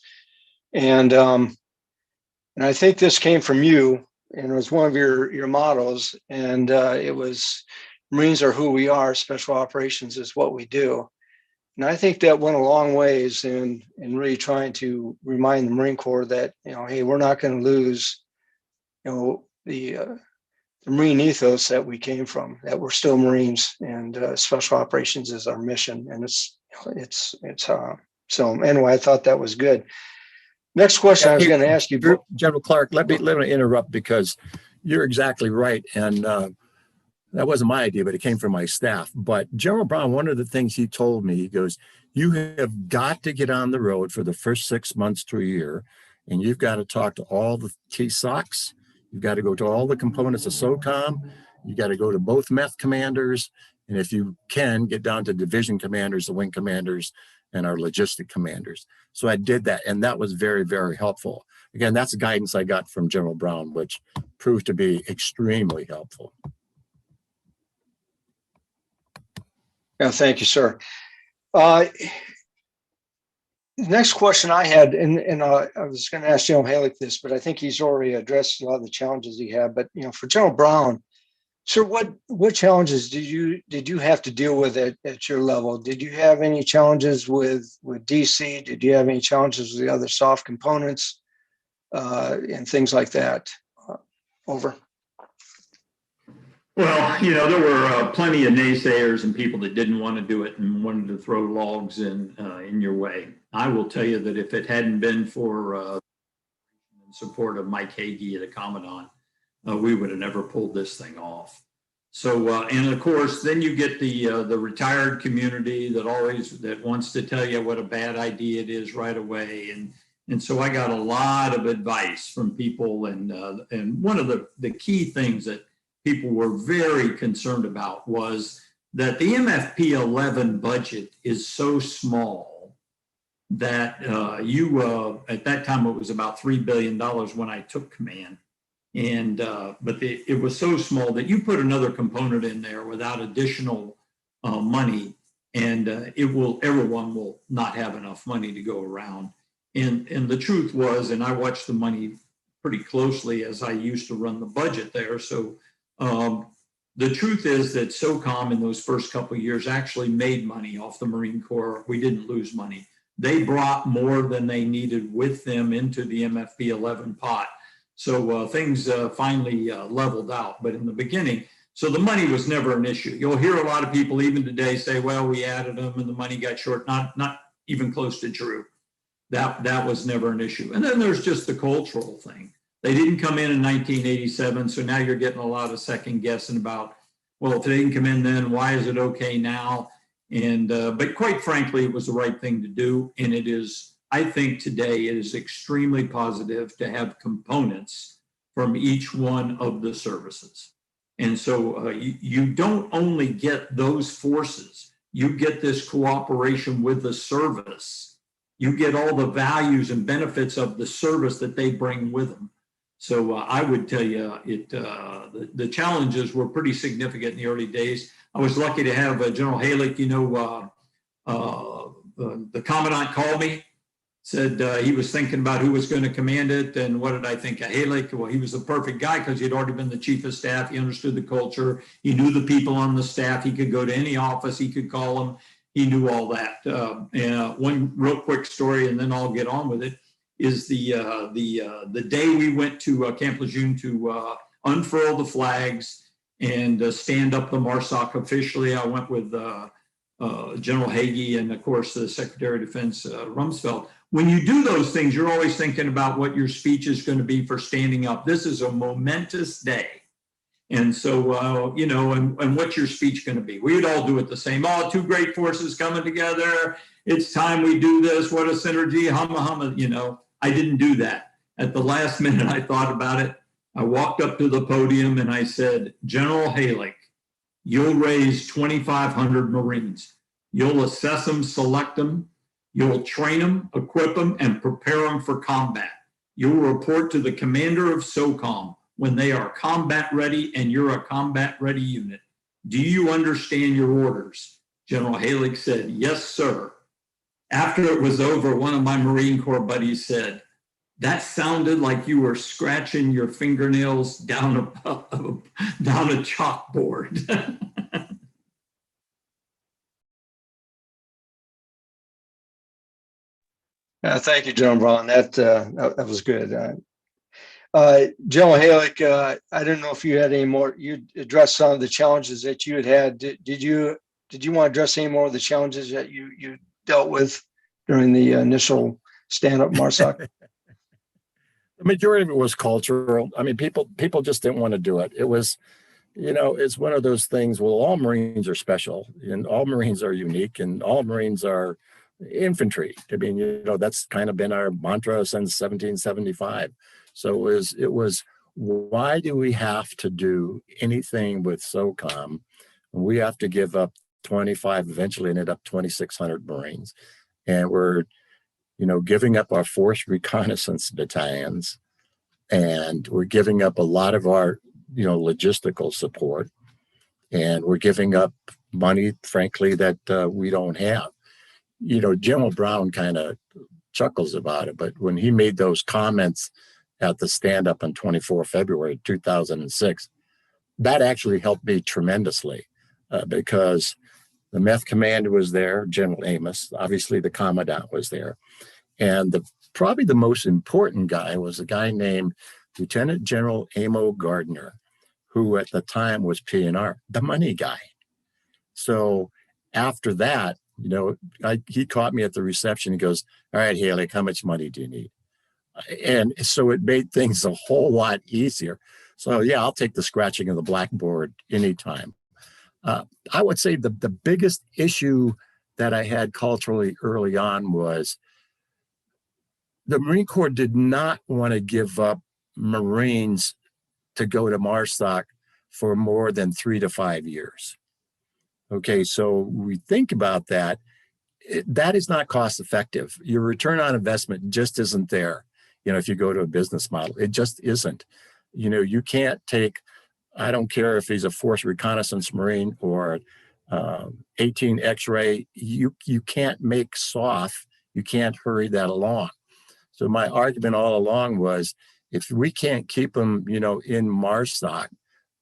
And I think this came from you, and it was one of your mottos. And it was, Marines are who we are. Special operations is what we do. And I think that went a long ways in really trying to remind the Marine Corps that, hey, we're not going to lose, the Marine ethos that we came from, that we're still Marines, and special operations is our mission. And so anyway, I thought that was good. Next question I was going to ask you. General Clark, let me interrupt, because you're exactly right. And that wasn't my idea, but it came from my staff. But General Brown, one of the things he told me, he goes, you have got to get on the road for the first 6 months to a year, and you've got to talk to all the key SOCs. You've got to go to all the components of SOCOM. You got to go to both MEF commanders. And if you can, get down to division commanders, the wing commanders, and our logistic commanders. So I did that, and that was very, very helpful. Again, that's the guidance I got from General Brown, which proved to be extremely helpful. Yeah, thank you, sir. Next question I had, and I was going to ask General Halleck this, but I think he's already addressed a lot of the challenges he had. But for General Brown, sir, what challenges did you have to deal with at your level? Did you have any challenges with DC? Did you have any challenges with the other soft components and things like that? Over. Well, there were plenty of naysayers and people that didn't want to do it and wanted to throw logs in your way. I will tell you that if it hadn't been for support of Mike Hagee, the Commandant, we would have never pulled this thing off. So, and of course, then you get the retired community that wants to tell you what a bad idea it is right away, and so I got a lot of advice from people, and one of the key things that people were very concerned about was that the MFP 11 budget is so small that at that time it was about $3 billion when I took command. And but it was so small that you put another component in there without additional money, and everyone will not have enough money to go around. And the truth was, and I watched the money pretty closely as I used to run the budget there. So the truth is that SOCOM in those first couple of years actually made money off the Marine Corps. We didn't lose money. They brought more than they needed with them into the MFP 11 pot. So things finally leveled out. But in the beginning, so the money was never an issue. You'll hear a lot of people even today say, well, we added them and the money got short. Not even close to true. That was never an issue. And then there's just the cultural thing. They didn't come in 1987, so now you're getting a lot of second guessing about, well, if they didn't come in then, why is it okay now? And but quite frankly, it was the right thing to do. And it is, I think today it is extremely positive to have components from each one of the services. And so you don't only get those forces, you get this cooperation with the service. You get all the values and benefits of the service that they bring with them. So I would tell you, the challenges were pretty significant in the early days. I was lucky to have General Halleck, the Commandant called me, said he was thinking about who was going to command it. And what did I think of Halleck? Well, he was the perfect guy because he'd already been the chief of staff. He understood the culture. He knew the people on the staff. He could go to any office. He could call them. He knew all that. And one real quick story, and then I'll get on with it, is the day we went to Camp Lejeune to unfurl the flags and stand up the MARSOC officially. I went with General Hagee and, of course, the Secretary of Defense, Rumsfeld. When you do those things, you're always thinking about what your speech is going to be for standing up. This is a momentous day. And so, and what's your speech going to be? We would all do it the same. Oh, two great forces coming together. It's time we do this. What a synergy. Humma. I didn't do that. At the last minute, I thought about it. I walked up to the podium and I said, General Halleck, you'll raise 2,500 Marines. You'll assess them, select them. You'll train them, equip them, and prepare them for combat. You'll report to the commander of SOCOM when they are combat ready and you're a combat ready unit. Do you understand your orders? General Halleck said, yes, sir. After it was over, one of my Marine Corps buddies said, that sounded like you were scratching your fingernails down a chalkboard. Thank you, General Braun. That was good. General Halleck, I don't know if you had any more. You addressed some of the challenges that you had. Did you want to address any more of the challenges that you dealt with during the initial stand-up MARSOC? The majority of it was cultural. I mean, people just didn't want to do it. It was, it's one of those things. Well, all Marines are special, and all Marines are unique, and all Marines are infantry. I mean, that's kind of been our mantra since 1775. So it was why do we have to do anything with SOCOM? We have to give up 25, eventually ended up 2,600 Marines, and we're giving up our force reconnaissance battalions, and we're giving up a lot of our, logistical support, and we're giving up money, frankly, that we don't have. General Brown kind of chuckles about it, but when he made those comments at the stand-up on 24 February 2006, that actually helped me tremendously because the MEF commander was there, General Amos, obviously the commandant was there. And probably the most important guy was a guy named Lieutenant General Amo Gardner, who at the time was PNR, the money guy. So after that, he caught me at the reception. He goes, all right, Halleck, how much money do you need? And so it made things a whole lot easier. So yeah, I'll take the scratching of the blackboard anytime. I would say the biggest issue that I had culturally early on was the Marine Corps did not want to give up Marines to go to MARSOC for more than 3 to 5 years. Okay, so we think about that. That is not cost effective. Your return on investment just isn't there. If you go to a business model, it just isn't. You can't take, I don't care if he's a force reconnaissance Marine or 18 X-ray, you can't make SOF, you can't hurry that along. So my argument all along was, if we can't keep them, in MARSOC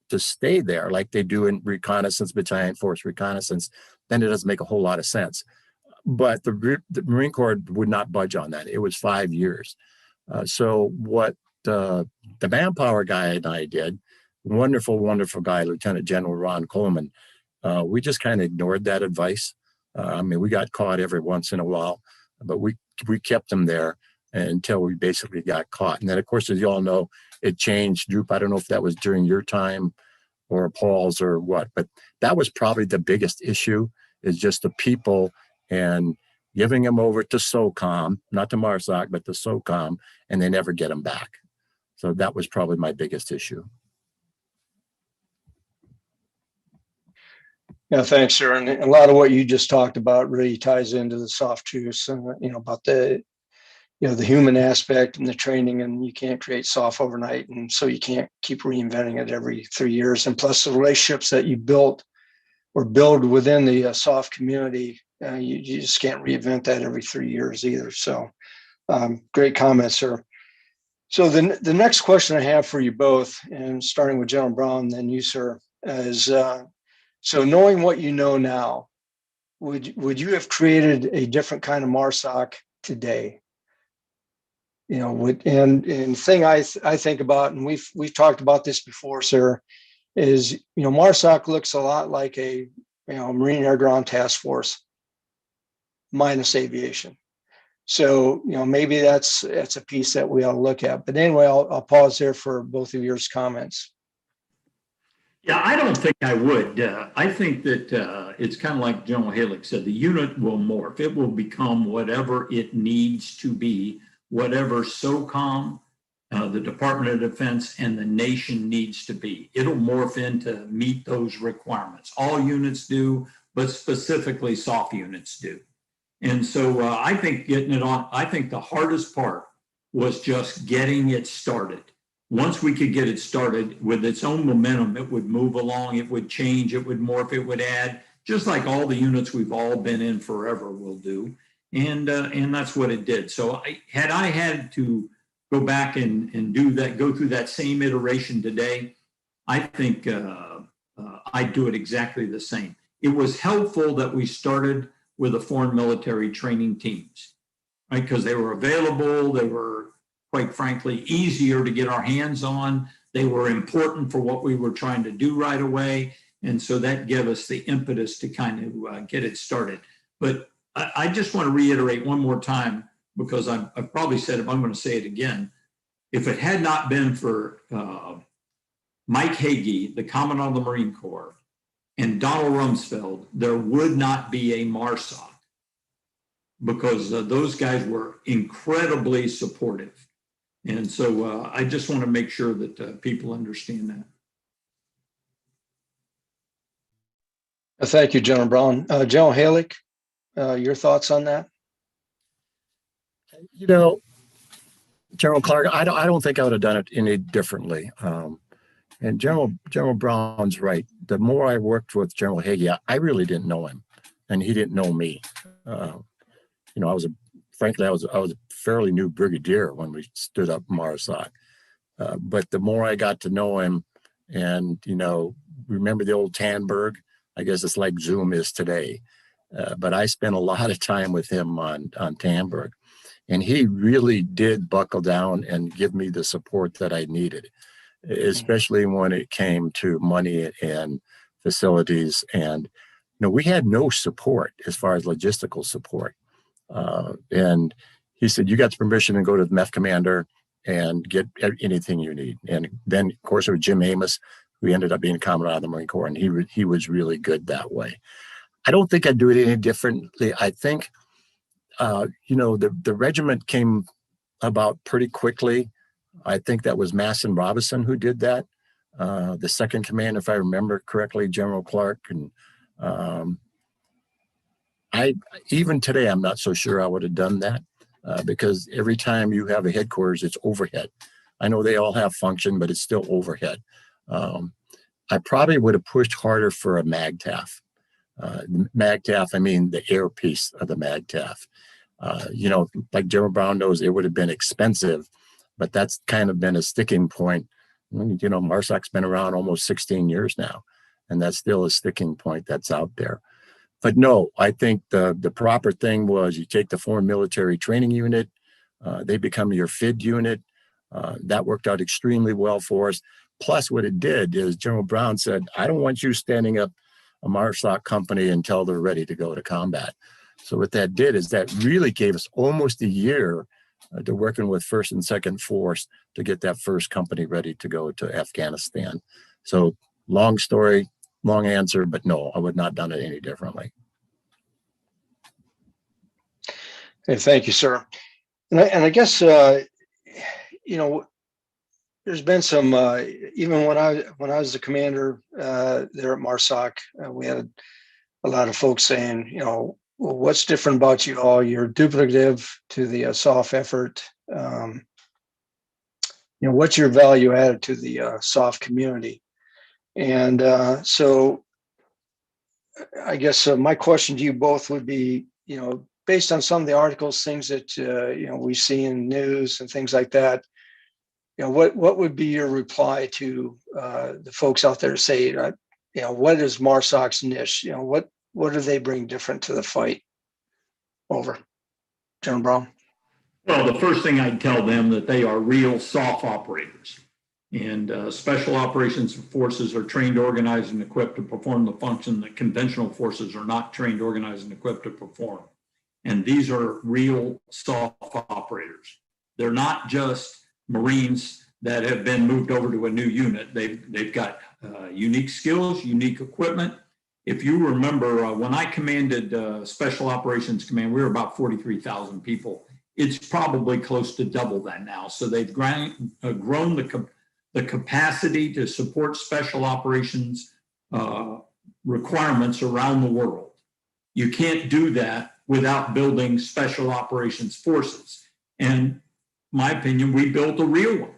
to stay there like they do in reconnaissance battalion, force reconnaissance, then it doesn't make a whole lot of sense. But the Marine Corps would not budge on that. It was 5 years. So what the manpower guy and I did, wonderful, wonderful guy, Lieutenant General Ron Coleman, we just kind of ignored that advice. We got caught every once in a while, but we kept them there until we basically got caught. And then, of course, as you all know, it changed. Droop, I don't know if that was during your time or Paul's or what, but that was probably the biggest issue, is just the people and giving them over to SOCOM, not to MARSOC, but to SOCOM, and they never get them back. So that was probably my biggest issue. Yeah, thanks, sir. And a lot of what you just talked about really ties into the soft truths, about the human aspect and the training, and you can't create SOF overnight. And so you can't keep reinventing it every 3 years. And plus the relationships that you built or build within the SOF community, you just can't reinvent that every 3 years either. So great comments, sir. So the next question I have for you both, and starting with General Brown, then you, sir, is so knowing what you know now, would you have created a different kind of MARSOC today? And thing I think about, and we've talked about this before, sir, is MARSOC looks a lot like a Marine Air Ground Task Force minus aviation. So maybe that's a piece that we ought to look at. But anyway, I'll pause there for both of your comments. Yeah, I don't think I would. I think that it's kind of like General Halleck said, the unit will morph. It will become whatever it needs to be, whatever SOCOM, the Department of Defense, and the nation needs to be. It'll morph in to meet those requirements. All units do, but specifically SOF units do. And so I think getting it on, I think the hardest part was just getting it started. Once we could get it started with its own momentum, it would move along, it would change, it would morph, it would add, just like all the units we've all been in forever will do. And that's what it did. So I had to go back and do that, go through that same iteration today, I think I'd do it exactly the same. It was helpful that we started with the foreign military training teams, right? Because they were available, they were, quite frankly, easier to get our hands on. They were important for what we were trying to do right away. And so that gave us the impetus to kind of get it started. But I just want to reiterate one more time, because I've probably said it, but I'm going to say it again. If it had not been for Mike Hagee, the Commandant of the Marine Corps, and Donald Rumsfeld, there would not be a MARSOC, because those guys were incredibly supportive. And so I just want to make sure that people understand that. Thank you, General Brown. General Halick, your thoughts on that? You know, General Clark, I don't think I would have done it any differently. And General Brown's right. The more I worked with General Hagee, I really didn't know him, and he didn't know me. You know, I was a fairly new brigadier when we stood up MARSOC. But the more I got to know him, and you know, remember the old Tandberg? I guess it's like Zoom is today. But I spent a lot of time with him on Tandberg, and he really did buckle down and give me the support that I needed, especially when it came to money and facilities. And you know, we had no support as far as logistical support. And he said, you got the permission to go to the MEF commander and get anything you need. And then, of course, it was Jim Amos, who ended up being Commandant of the Marine Corps, and he was really good that way. I don't think I'd do it any differently. I think, you know, the regiment came about pretty quickly. I think that was Masson Robinson who did that. The second command, if I remember correctly, General Clark. And even today, I'm not so sure I would have done that because every time you have a headquarters, it's overhead. I know they all have function, but it's still overhead. I probably would have pushed harder for a MAGTAF. MAGTAF, I mean the air piece of the MAGTAF. You know, like General Brown knows, it would have been expensive, but that's kind of been a sticking point. You know, MARSOC's been around almost 16 years now, and that's still a sticking point that's out there. But no, I think the proper thing was you take the foreign military training unit, they become your FID unit. That worked out extremely well for us. Plus, what it did is General Brown said, I don't want you standing up a MARSOC company until they're ready to go to combat. So what that did is that really gave us almost a year to working with 1st and 2nd Force to get that first company ready to go to Afghanistan. So long story, long answer, but no, I would not have done it any differently. Okay, thank you, sir. And I guess, you know, there's been some, even when I was the commander there at MARSOC, we had a lot of folks saying, you know, well, what's different about you all? You're duplicative to the SOF effort. You know, what's your value added to the SOF community? And so I guess my question to you both would be, you know, based on some of the articles, things that, you know, we see in news and things like that, you know, what would be your reply to the folks out there to say, you know, what is MARSOC's niche? You know, what do they bring different to the fight? Over. General Brown. Well, the first thing I'd tell them that they are real SOF operators. And special operations forces are trained, organized, and equipped to perform the function that conventional forces are not trained, organized, and equipped to perform. And these are real SOF operators. They're not just Marines that have been moved over to a new unit. They've got unique skills, unique equipment. If you remember, when I commanded Special Operations Command, we were about 43,000 people. It's probably close to double that now. So they've grown the capacity to support special operations requirements around the world. You can't do that without building special operations forces. And my opinion, we built a real one.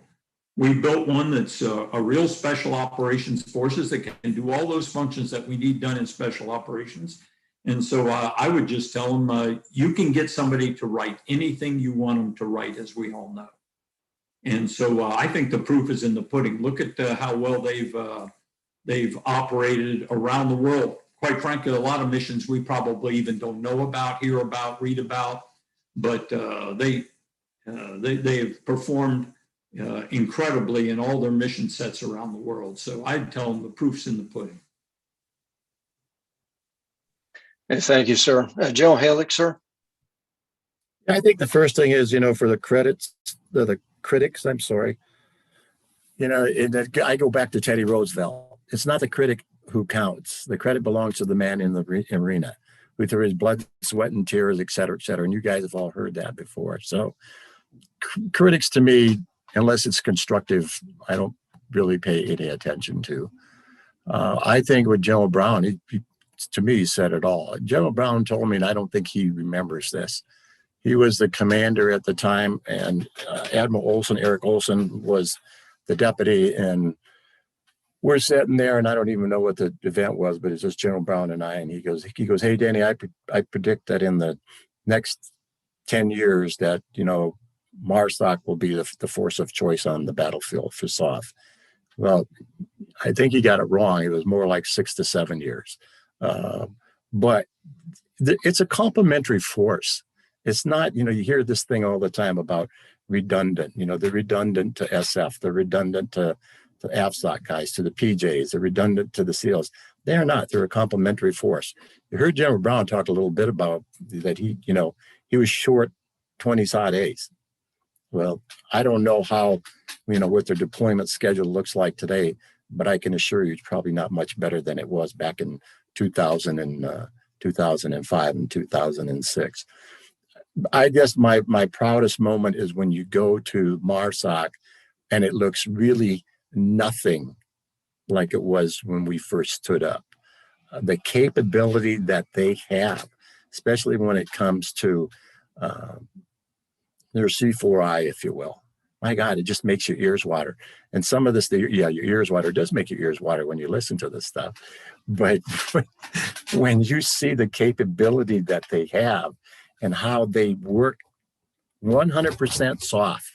We built one that's a real special operations forces that can do all those functions that we need done in special operations. And so I would just tell them, you can get somebody to write anything you want them to write, as we all know. And so I think the proof is in the pudding. Look at how well they've operated around the world. Quite frankly, a lot of missions we probably even don't know about, hear about, read about, but they've performed incredibly in all their mission sets around the world. So I'd tell them the proof's in the pudding. Thank you, sir. Joe Halick, sir. I think the first thing is, for the critics, I'm sorry. I go back to Teddy Roosevelt. It's not the critic who counts. The credit belongs to the man in the arena who through his blood, sweat, and tears, et cetera, et cetera. And you guys have all heard that before. So critics, to me, unless it's constructive, I don't really pay any attention to. I think with General Brown, he to me, said it all. General Brown told me, and I don't think he remembers this, he was the commander at the time, and Admiral Olson, Eric Olson, was the deputy, and we're sitting there, and I don't even know what the event was, but it's just General Brown and I, and he goes, hey, Danny, I predict that in the next 10 years that, MARSOC will be the force of choice on the battlefield for SOF. Well, I think he got it wrong. It was more like 6 to 7 years. But it's a complementary force. It's not, you hear this thing all the time about redundant, they're redundant to SF, they're redundant to AFSOC guys, to the PJs, they're redundant to the SEALs. They are not. They're a complementary force. You heard General Brown talk a little bit about that he was short 20-odd A's. Well, I don't know how, what their deployment schedule looks like today, but I can assure you it's probably not much better than it was back in 2000 and 2005 and 2006. I guess my proudest moment is when you go to MARSOC and it looks really nothing like it was when we first stood up. The capability that they have, especially when it comes to their C4I, if you will. My God, it just makes your ears water. And some of this, your ears water. It does make your ears water when you listen to this stuff. But when you see the capability that they have and how they work 100% SOF,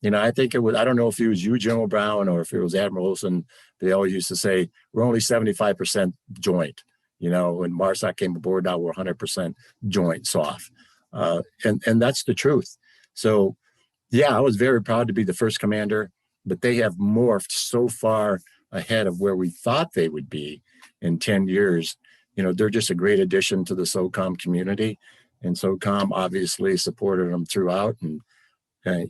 I think it was, I don't know if it was you, General Brown, or if it was Admiral Olson, they always used to say, we're only 75% joint. When MARSOC came aboard, now we're 100% joint SOF. And that's the truth. So, yeah, I was very proud to be the first commander, but they have morphed so far ahead of where we thought they would be in 10 years. They're just a great addition to the SOCOM community, and SOCOM obviously supported them throughout. And, I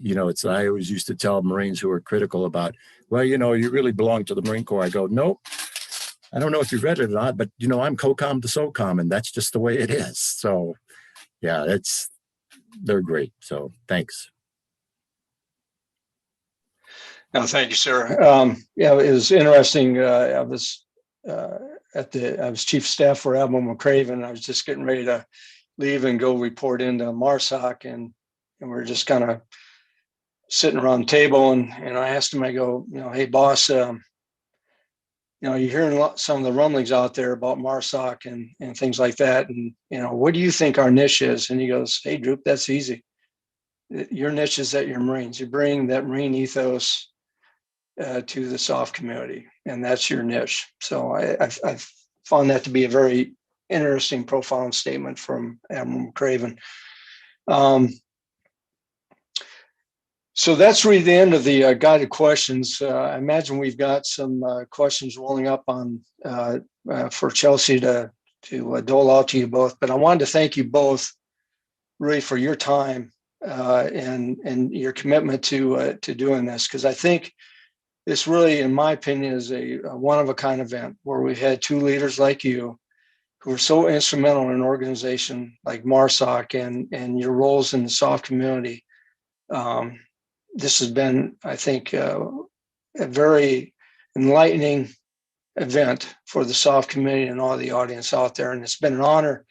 always used to tell Marines who were critical about, well, you really belong to the Marine Corps. I go, nope, I don't know if you've read it or not, but, I'm COCOM to SOCOM, and that's just the way it is. So, yeah, they're great. So thanks. No, thank you, sir. It was interesting. I was chief of staff for Admiral McCraven. I was just getting ready to leave and go report into MARSOC, and we're just kind of sitting around the table, and I asked him, I go, hey boss, you're hearing some of the rumblings out there about MARSOC and things like that, and what do you think our niche is? And he goes, hey Droop, that's easy. Your niche is that you're Marines. You bring that Marine ethos to the SOF community, and that's your niche. So I found that to be a very interesting, profound statement from Admiral McCraven. So that's really the end of the guided questions. I imagine we've got some questions rolling up on for Chelsea to dole out to you both. But I wanted to thank you both really for your time and your commitment to doing this, because I think this really, in my opinion, is a one-of-a-kind event where we've had two leaders like you who are so instrumental in an organization like MARSOC and your roles in the SOF community. This has been, I think, a very enlightening event for the SOF community and all the audience out there. And it's been an honor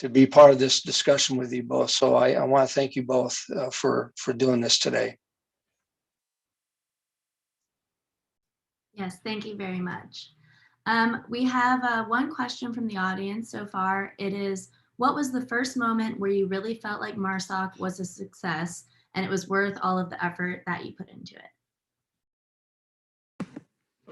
be part of this discussion with you both. So I want to thank you both for doing this today. Yes, thank you very much. We have one question from the audience so far. It is, what was the first moment where you really felt like MARSOC was a success and it was worth all of the effort that you put into it?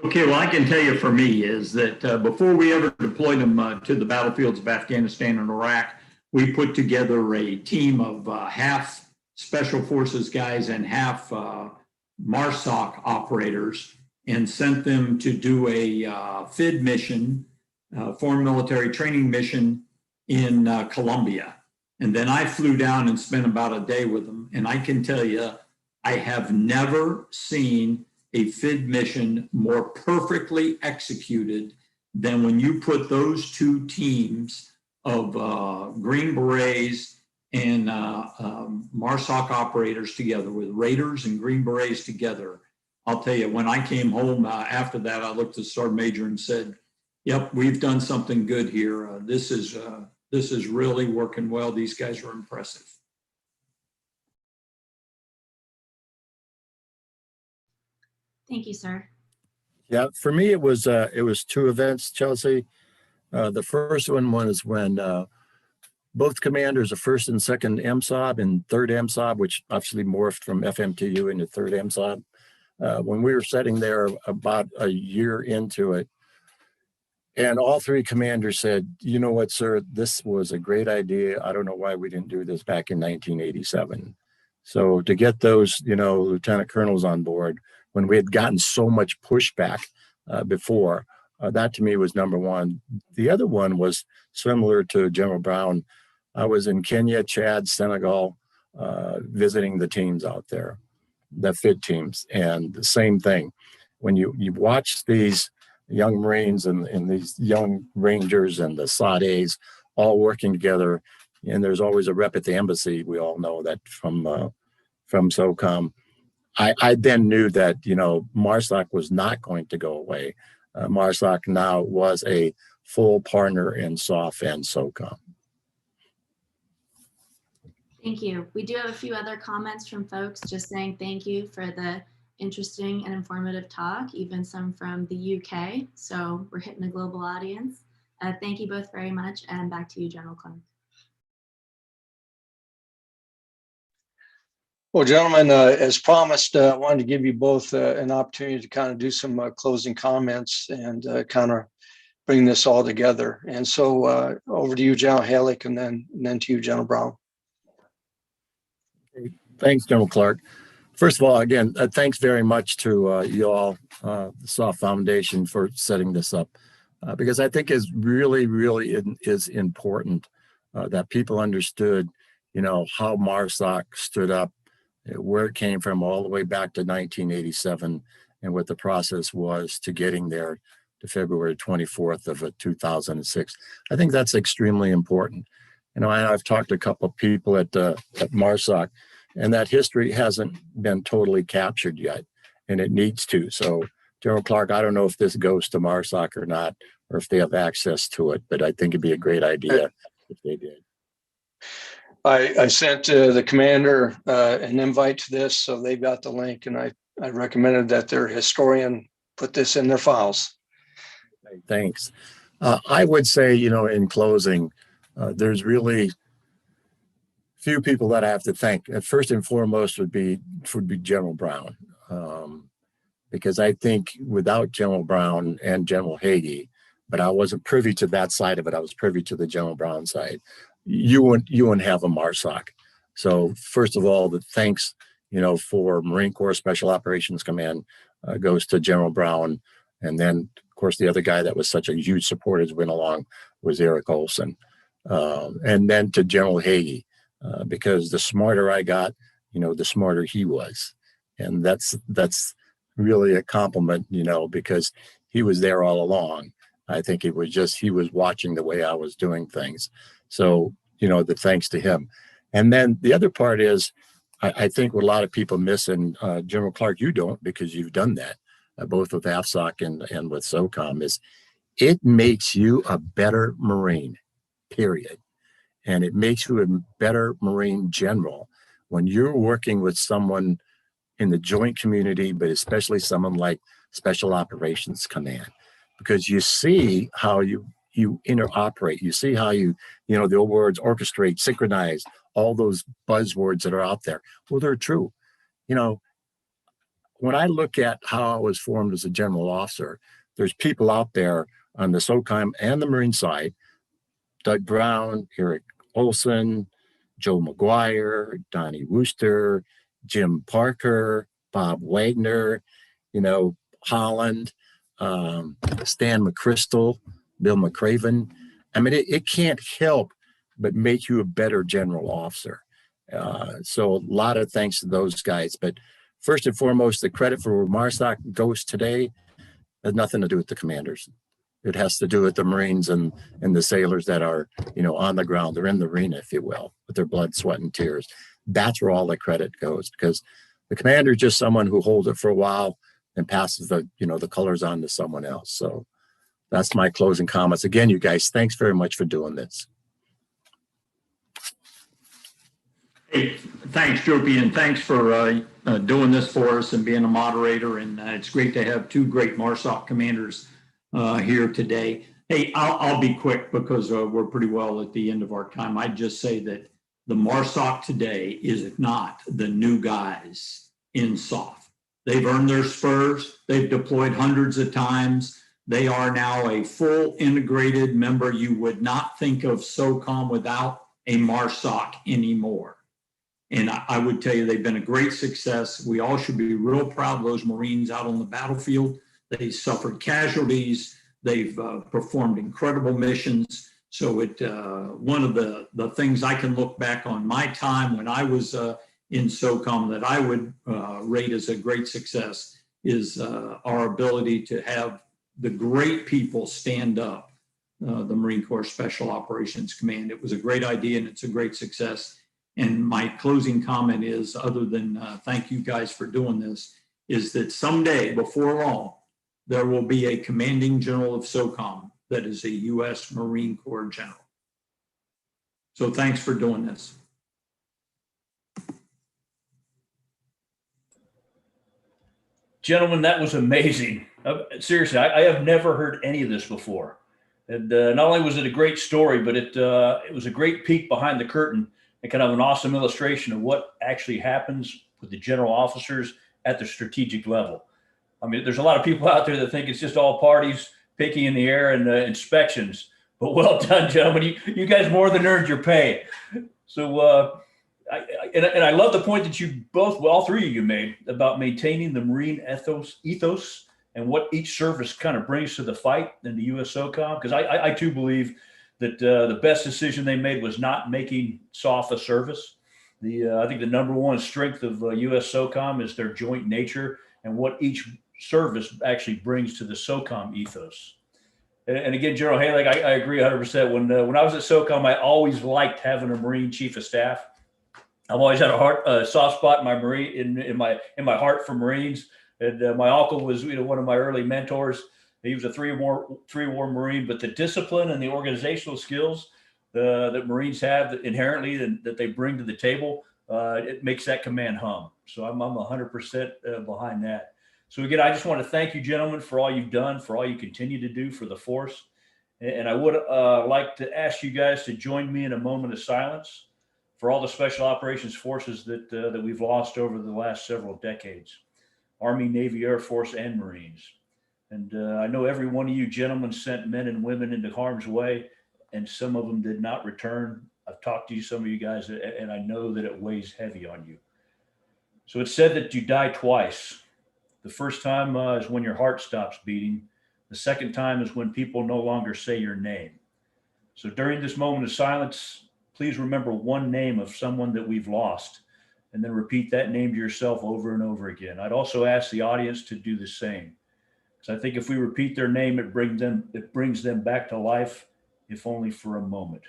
Okay, well, I can tell you for me is that before we ever deployed them to the battlefields of Afghanistan and Iraq, we put together a team of half Special Forces guys and half MARSOC operators and sent them to do a FID mission, Foreign Military Training Mission in Colombia. And then I flew down and spent about a day with them. And I can tell you, I have never seen a FID mission more perfectly executed than when you put those two teams of Green Berets and MARSOC operators together, with Raiders and Green Berets together. I'll tell you, when I came home after that, I looked at the Sergeant Major and said, yep, we've done something good here. This is really working well. These guys are impressive. Thank you, sir. Yeah, for me, it was two events, Chelsea. The first one was when both commanders, the first and second MSOB and third MSOB, which obviously morphed from FMTU into third MSOB, when we were sitting there about a year into it, and all three commanders said, you know what, sir, this was a great idea. I don't know why we didn't do this back in 1987. So to get those, lieutenant colonels on board when we had gotten so much pushback before, that to me was number one. The other one was similar to General Brown. I was in Kenya, Chad, Senegal, visiting the teams out there, the FID teams, and the same thing. When you watch these young Marines and these young Rangers and the SODAs all working together, and there's always a rep at the embassy. We all know that from SOCOM. I then knew that, MARSOC was not going to go away. MARSOC now was a full partner in SOF and SOCOM. Thank you. We do have a few other comments from folks just saying thank you for the interesting and informative talk, even some from the UK. So we're hitting a global audience. Thank you both very much, and back to you, General Clark. Well, gentlemen, as promised, I wanted to give you both an opportunity to kind of do some closing comments and kind of bring this all together. And so over to you, General Halleck, and then to you, General Brown. Thanks, General Clark. First of all, again, thanks very much to you all, the SOF Foundation, for setting this up, because I think is really is important that people understood, how MARSOC stood up, where it came from all the way back to 1987, and what the process was to getting there to February 24th of 2006. I think that's extremely important. I've talked to a couple of people at MARSOC, and that history hasn't been totally captured yet, and it needs to. So, General Clark, I don't know if this goes to MARSOC or not, or if they have access to it, but I think it'd be a great idea if they did. I sent the commander an invite to this, so they got the link, and I recommended that their historian put this in their files. Thanks. I would say, in closing, there's really few people that I have to thank. First and foremost would be General Brown, because I think without General Brown and General Hagee, but I wasn't privy to that side of it. I was privy to the General Brown side. You wouldn't have a MARSOC. So first of all, the thanks, for Marine Corps Special Operations Command goes to General Brown, and then of course the other guy that was such a huge support as went along was Eric Olson, and then to General Hagee. Because the smarter I got, the smarter he was. And that's really a compliment, because he was there all along. I think it was just, he was watching the way I was doing things. So, the thanks to him. And then the other part is, I think what a lot of people miss, and General Clark, you don't, because you've done that, both with AFSOC and with SOCOM, is it makes you a better Marine, period. and it makes you a better Marine general when you're working with someone in the joint community, but especially someone like Special Operations Command, because you see how you interoperate. You see how the old words orchestrate, synchronize, all those buzzwords that are out there. Well, they're true. When I look at how I was formed as a general officer, there's people out there on the SOCOM and the Marine side, Doug Brown, Eric Olson, Joe McGuire, Donnie Wooster, Jim Parker, Bob Wagner, Holland, Stan McChrystal, Bill McCraven. I mean, it can't help but make you a better general officer. So a lot of thanks to those guys. But first and foremost, the credit for where MARSOC goes today has nothing to do with the commanders. It has to do with the Marines and the sailors that are, on the ground. They're in the arena, if you will, with their blood, sweat, and tears. That's where all the credit goes, because the commander is just someone who holds it for a while and passes the colors on to someone else. So that's my closing comments. Again, you guys, thanks very much for doing this. Hey, thanks, Droopy, and thanks for doing this for us and being a moderator. And it's great to have two great MARSOC commanders here today. Hey, I'll be quick because we're pretty well at the end of our time. I'd just say that the MARSOC today is not the new guys in SOF. They've earned their spurs. They've deployed hundreds of times. They are now a full integrated member. You would not think of SOCOM without a MARSOC anymore. And I would tell you, they've been a great success. We all should be real proud of those Marines out on the battlefield. They suffered casualties. They've performed incredible missions. So one of the things I can look back on my time when I was in SOCOM that I would rate as a great success is our ability to have the great people stand up the Marine Corps Special Operations Command. It was a great idea and it's a great success. And my closing comment is, other than thank you guys for doing this, is that someday, before long, there will be a commanding general of SOCOM that is a U.S. Marine Corps general. So thanks for doing this. Gentlemen, that was amazing. Seriously, I have never heard any of this before. And not only was it a great story, but it was a great peek behind the curtain and kind of an awesome illustration of what actually happens with the general officers at the strategic level. I mean, there's a lot of people out there that think it's just all parties picking in the air and inspections. But well done, gentlemen. You guys more than earned your pay. So, I love the point that you both, well, all three of you made about maintaining the Marine ethos and what each service kind of brings to the fight in the U.S. SOCOM. Because I too believe that the best decision they made was not making SOF a service. I think the number one strength of U.S. SOCOM is their joint nature and what each service actually brings to the SOCOM ethos. And again, General Haley, I agree 100%. When I was at SOCOM, I always liked having a Marine Chief of Staff. I've always had a soft spot in my Marine in my heart for Marines. And my uncle was one of my early mentors. He was a three-war Marine, but the discipline and the organizational skills that Marines have inherently that they bring to the table, it makes that command hum. So I'm 100% behind that. So again, I just want to thank you, gentlemen, for all you've done, for all you continue to do for the force. And I would like to ask you guys to join me in a moment of silence for all the Special Operations Forces that we've lost over the last several decades. Army, Navy, Air Force, and Marines. And I know every one of you gentlemen sent men and women into harm's way, and some of them did not return. I've talked to some of you guys, and I know that it weighs heavy on you. So it's said that you die twice. The first time is when your heart stops beating. The second time is when people no longer say your name. So during this moment of silence, please remember one name of someone that we've lost, and then repeat that name to yourself over and over again. I'd also ask the audience to do the same. So I think if we repeat their name, it brings them back to life, if only for a moment.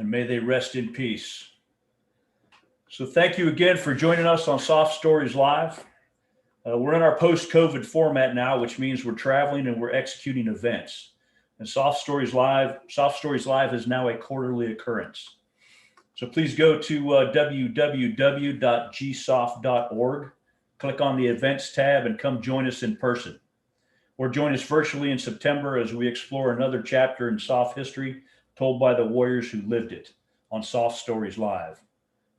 and may they rest in peace. So thank you again for joining us on Soft Stories Live. We're in our post-COVID format now, which means we're traveling and we're executing events. And Soft Stories Live is now a quarterly occurrence. So please go to www.gsof.org, click on the events tab, and come join us in person. Or join us virtually in September as we explore another chapter in SOF history told by the warriors who lived it on Soft Stories Live.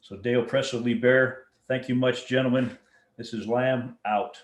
So Deo Presso Liber, thank you much, gentlemen. This is Lamb out.